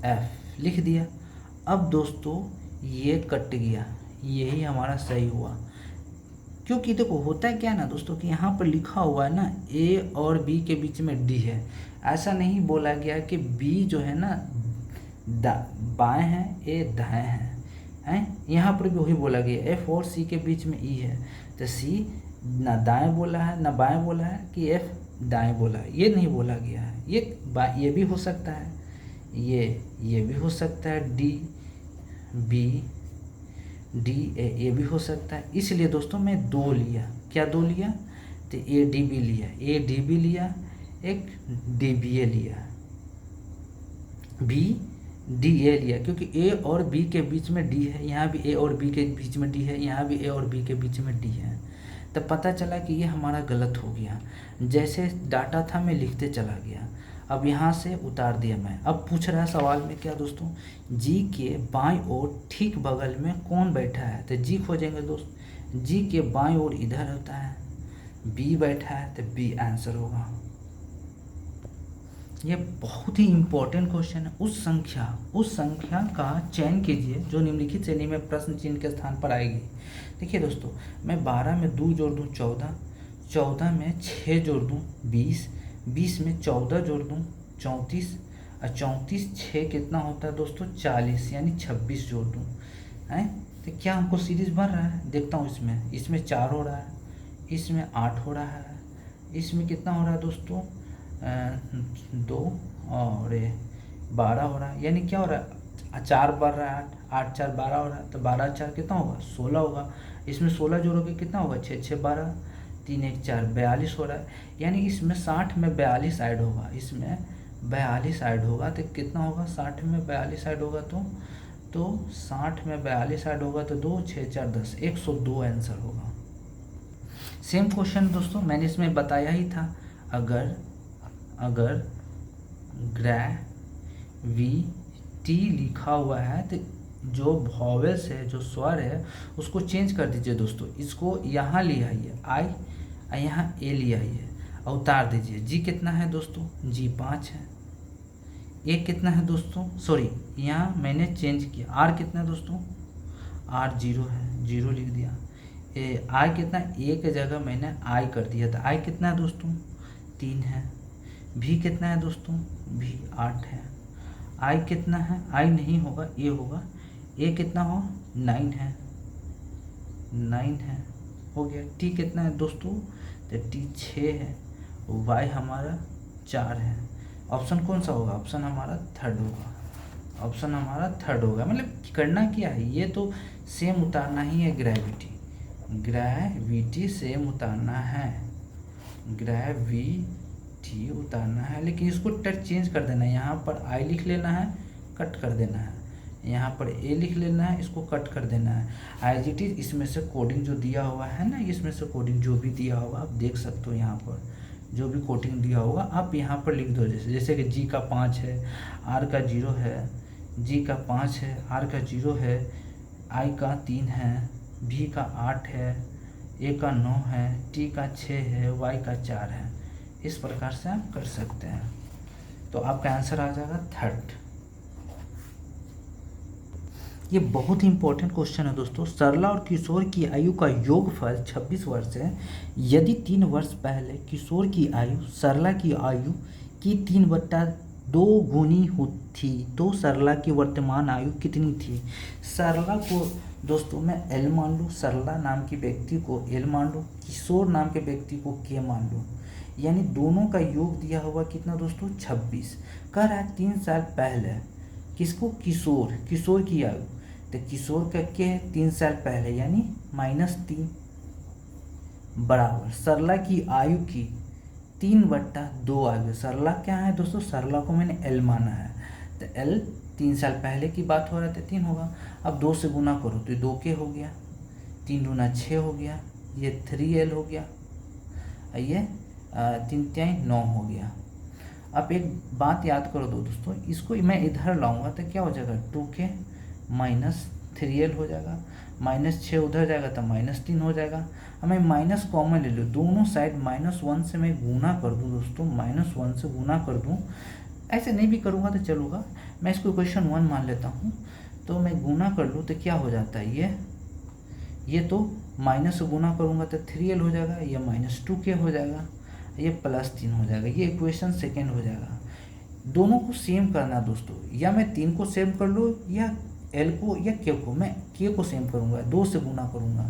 S1: F, लिख दिया। अब दोस्तों ये कट गया, यही हमारा सही हुआ, क्योंकि देखो होता है क्या ना दोस्तों कि यहाँ पर लिखा हुआ है ना A और B के बीच में D है, ऐसा नहीं बोला गया कि B जो है ना बाएं है, A दाएं है, यहाँ पर भी वही बोला गया F और C के बीच में E है, तो C ना दाएं बोला है ना बाएं बोला है कि F दाएं बोला है, ये नहीं बोला गया है। ये भी हो सकता है, ये भी हो सकता है, D B D A ये भी हो सकता है, इसलिए दोस्तों मैं 2 लिया। क्या 2 लिया? तो A D B लिया, A D B लिया, एक D B A लिया, B D A लिया, क्योंकि A और B के बीच में D है, यहाँ भी A और B के बीच में D है, यहाँ भी A और B के बीच में D है। तो पता चला कि ये हमारा गलत हो गया, जैसे डाटा था मैं लिखते चला गया, अब यहाँ से उतार दिया मैं। अब पूछ रहा है सवाल में क्या दोस्तों, जी के बाईं ओर ठीक बगल में कौन बैठा है, तो जी खोजेंगे दोस्त, जी के बाईं ओर इधर होता है, बी बैठा है, तो बी आंसर होगा। ये बहुत ही इम्पोर्टेंट क्वेश्चन है। उस संख्या का चयन कीजिए जो निम्नलिखित श्रेणी में प्रश्न चिन्ह के स्थान पर आएगी। देखिए दोस्तों, मैं 12 में 2 जोड़ दूँ 14, 14 में 6 जोड़ दूँ 20, 20 में 14 जोड़ दूँ 34, और 34 6 कितना होता है दोस्तों 40, यानी 26 जोड़ दूँ हैं, तो क्या हमको सीरीज बन रहा है? देखता हूँ इसमें 4 हो रहा है, इसमें 8 हो रहा है, इसमें कितना हो रहा है दोस्तों 2 और 12 हो रहा है, यानी क्या हो रहा है 4 बढ़ रहा है, 8 4 12 हो रहा है, तो 12 4 कितना होगा 16 होगा, इसमें 16 जोड़ोगे कितना होगा 6 6 12, 3 1 4 42 हो रहा है, यानी इसमें 60 में 42 ऐड होगा, इसमें 42 ऐड होगा, तो कितना होगा 60 में 42 ऐड होगा तो 60 में 42 ऐड होगा तो 2 6 4 10, 102 आंसर होगा। सेम क्वेश्चन दोस्तों मैंने इसमें बताया ही था, अगर ग्रेविटी लिखा हुआ है तो जो वॉवेल्स है, जो स्वर है, उसको चेंज कर दीजिए दोस्तों, इसको यहाँ ले आइए आई, यहाँ ए ले आइए और उतार दीजिए। जी कितना है दोस्तों, जी 5 है। ए कितना है दोस्तों, सॉरी यहाँ मैंने चेंज किया, आर कितना है दोस्तों, आर 0 है, 0 लिख दिया। आई कितना, ए के जगह मैंने आई कर दिया था। आई कितना है दोस्तों, 3 है। भी कितना है दोस्तों, भी 8 है। आई कितना है, आई नहीं होगा, ए होगा। ए कितना हो, 9 है, 9 है, हो गया। टी कितना है दोस्तों, तो टी 6 है। वाई हमारा 4 है। ऑप्शन कौन सा होगा, ऑप्शन हमारा थर्ड होगा। ऑप्शन हमारा थर्ड होगा। मतलब करना क्या है, ये तो सेम उतारना ही है, ग्रेविटी सेम उतारना है, ग्रेविटी उतारना है। लेकिन इसको टच चेंज कर देना है, यहाँ पर आई लिख लेना है, कट कर देना है। यहाँ पर ए लिख लेना है, इसको कट कर देना है। आईजीटी इसमें से कोडिंग जो दिया हुआ है ना, इसमें से कोडिंग जो भी दिया होगा आप देख सकते हो। यहाँ पर जो भी कोडिंग दिया होगा आप यहाँ पर लिख दो। जैसे कि जी का 5 है, आर का 0 है, जी का 5 है, आर का 0 है, आई का 3 है, भी का 8 है, ए का 9 है, टी का 6 है, वाई का 4 है। इस प्रकार से आप कर सकते हैं। तो आपका आंसर आ जाएगा थर्ड। ये बहुत ही इंपॉर्टेंट क्वेश्चन है दोस्तों। सरला और किशोर की आयु का योगफल 26 वर्ष है। यदि 3 वर्ष पहले किशोर की आयु सरला की आयु की 3/2 गुनी थी तो सरला की वर्तमान आयु कितनी थी। सरला को दोस्तों मैं एल मान लूँ, सरला नाम की व्यक्ति को एल मान लूँ, किशोर नाम के व्यक्ति को के मान लूँ, यानी दोनों का योग दिया हुआ कितना दोस्तों, 26। कह रहा है 3 साल पहले किसको, किशोर, किशोर की आयु, तो किशोर का क्या है 3 साल पहले यानी -3 बराबर सरला की आयु की 3/2 आयु। सरला क्या है दोस्तों, सरला को मैंने एल माना है, तो एल 3 साल पहले की बात हो रहा है तो 3 होगा। अब 2 से गुना करो तो 2 के हो गया, 3 दूना 6 हो गया, ये 3L हो गया, ये 3 9 हो गया। अब एक बात याद करो दोस्तों, इसको मैं इधर लाऊंगा तो क्या हो जाएगा, 2K -3L हो जाएगा, -6 उधर जाएगा तो -3 हो जाएगा। अब मैं माइनस कॉमन ले लूँ, दोनों साइड -1 से मैं गुना कर दूँ दोस्तों, -1 से गुना कर दूँ। ऐसे नहीं भी करूँगा तो चलूँगा, मैं इसको इक्वेशन 1 मान लेता हूँ। तो मैं गुना कर लूँ तो क्या हो जाता है, ये तो माइनस से गुना करूँगा तो 3L हो जाएगा, ये -2K हो जाएगा, ये +3 हो जाएगा। ये इक्वेशन सेकेंड हो जाएगा। दोनों को सेम करना दोस्तों, या मैं 3 को सेम कर लूँ या L को या K को, मैं K को सेम करूँगा, 2 से गुना करूँगा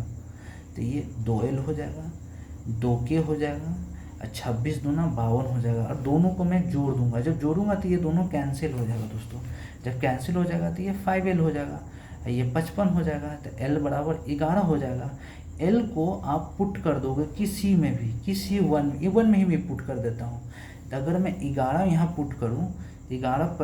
S1: तो ये 2L हो जाएगा, 2K हो जाएगा, 26 दूना 52 हो जाएगा। और दोनों को मैं जोड़ दूंगा, जब जोड़ूंगा तो ये दोनों कैंसिल हो जाएगा दोस्तों। जब कैंसिल हो जाएगा तो ये 5L हो जाएगा, ये 55 हो जाएगा, तो L बराबर 11 हो जाएगा। L को आप पुट कर दोगे किसी में भी, किसी वन में ही मैं पुट कर देता हूँ। तो अगर मैं 11 यहाँ पुट करूँ, 11 +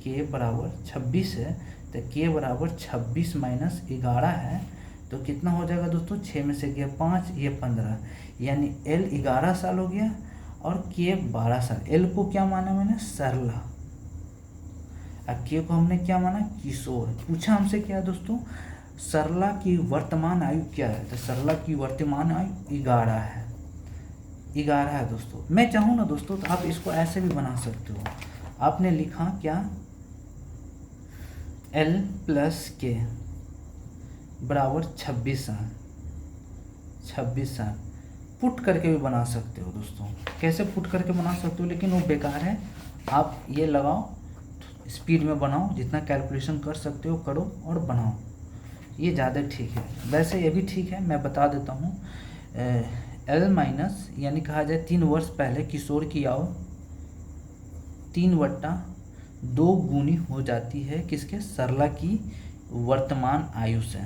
S1: K बराबर 26 है, तो K बराबर 26 - 11 है, तो कितना हो जाएगा दोस्तों, 6 में से गया 5, ये 15, यानी L 11 साल हो गया और K 12 साल। L को क्या माना मैंने, सरला, अब K को हमने क्या माना, किशोर। पूछा हमसे क्या है दोस्तों, सरला की वर्तमान आयु क्या है, तो सरला की वर्तमान आयु 11 है, 11 है दोस्तों। मैं चाहूँ ना दोस्तों तो आप इसको ऐसे भी बना सकते हो। आपने लिखा क्या, L + K बराबर 26 साल, 26 साल पुट करके भी बना सकते हो दोस्तों। कैसे पुट करके बना सकते हो, लेकिन वो बेकार है। आप ये लगाओ, स्पीड में बनाओ, जितना कैलकुलेशन कर सकते हो करो और बनाओ, ये ज़्यादा ठीक है। वैसे ये भी ठीक है, मैं बता देता हूँ। L- यानी कहा जाए 3 वर्ष पहले किशोर की आयु 3/2 गुनी हो जाती है किसके, सरला की वर्तमान आयु से।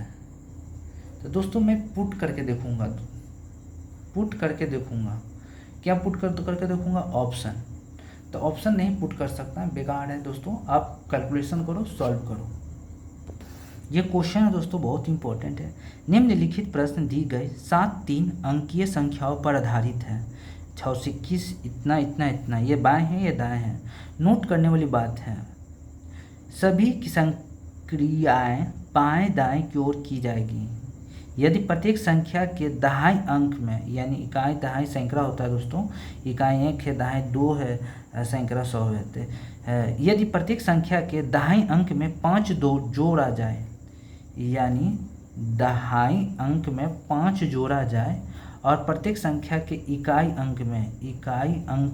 S1: तो दोस्तों मैं पुट करके देखूंगा, क्या पुट करके देखूंगा, ऑप्शन। तो ऑप्शन नहीं पुट कर सकता, बेकार है दोस्तों। आप कैलकुलेशन करो, सॉल्व करो। ये क्वेश्चन है दोस्तों, बहुत इंपॉर्टेंट है। निम्नलिखित प्रश्न दी गई 7 3 अंकीय संख्याओं पर आधारित है। 6 से 21, इतना इतना इतना, ये बाएं हैं ये दाएं हैं। नोट करने वाली बात है, सभी की संक्रियाएं बाएं दाएं की ओर की जाएगी यदि प्रत्येक संख्या के दहाई अंक में, यानी इकाई दहाई सैकड़ा होता है दोस्तों, इकाई 1 है, दहाई 2 है, सैकड़ा 100 होते हैं। यदि प्रत्येक संख्या के दहाई अंक में 5 2 जोड़ा जाए, यानी दहाई अंक में 5 जोड़ा जाए और प्रत्येक संख्या के इकाई अंक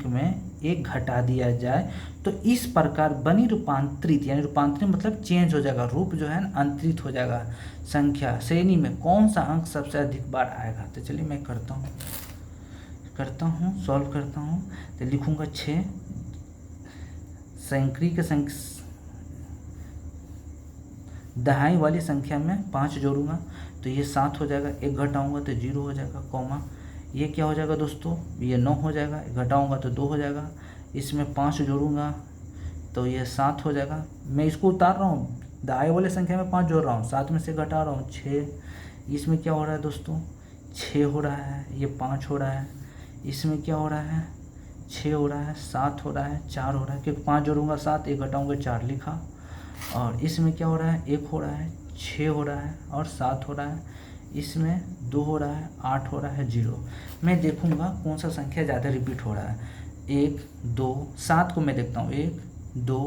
S1: में 1 घटा दिया जाए तो इस प्रकार बनी रूपांतरित, यानी रूपांतरित मतलब चेंज हो जाएगा, रूप जो है ना अंतरित हो जाएगा संख्या श्रेणी में कौन सा अंक सबसे अधिक बार आएगा। तो चलिए मैं करता हूँ सॉल्व करता हूँ। तो लिखूँगा 6, सैकड़ी के दहाई वाली संख्या में 5 जोड़ूंगा तो ये 7 हो जाएगा, 1 घटाऊंगा तो 0 हो जाएगा, कॉमा ये क्या हो जाएगा दोस्तों, ये 9 हो जाएगा, घटाऊंगा तो 2 हो जाएगा, इसमें 5 जोड़ूंगा तो ये 7 हो जाएगा। मैं इसको उतार रहा हूँ, दहाई वाले संख्या में 5 जोड़ रहा हूँ, 7 में से घटा रहा हूँ 6, इसमें क्या हो रहा है दोस्तों 6 हो रहा है, ये 5 हो रहा है, इसमें क्या हो रहा है 6 हो रहा है, 7 हो रहा है, 4 हो रहा है, क्योंकि 5 जोड़ूंगा 7, 1 घटाऊंगा 4 लिखा, और इसमें क्या हो रहा है 1 हो रहा है, 6 हो रहा है और 7 हो रहा है, इसमें 2 हो रहा है, 8 हो रहा है, 0। मैं देखूंगा कौन सा संख्या ज़्यादा रिपीट हो रहा है। 1 2 7 को मैं देखता हूँ, 1 2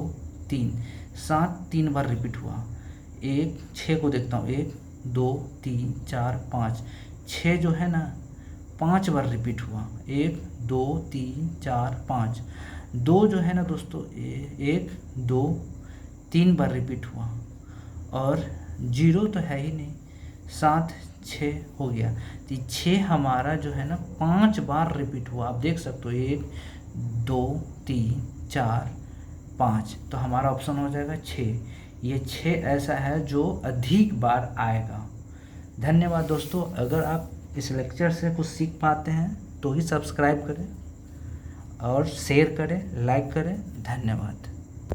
S1: 3, 7 3 बार रिपीट हुआ। 6 को देखता हूँ, 1 2 3 4 5, 6 जो है ना 5 बार रिपीट हुआ, 1 2 3 4 5। 2 जो है ना दोस्तों 1 2 3 बार रिपीट हुआ, और 0 तो है ही नहीं, 7 6 हो गया, तो 6 हमारा जो है ना 5 बार रिपीट हुआ। आप देख सकते हो 1 2 3 4 5, तो हमारा ऑप्शन हो जाएगा 6। ये 6 ऐसा है जो अधिक बार आएगा। धन्यवाद दोस्तों। अगर आप इस लेक्चर से कुछ सीख पाते हैं तो ही सब्सक्राइब करें और शेयर करें, लाइक करें। धन्यवाद।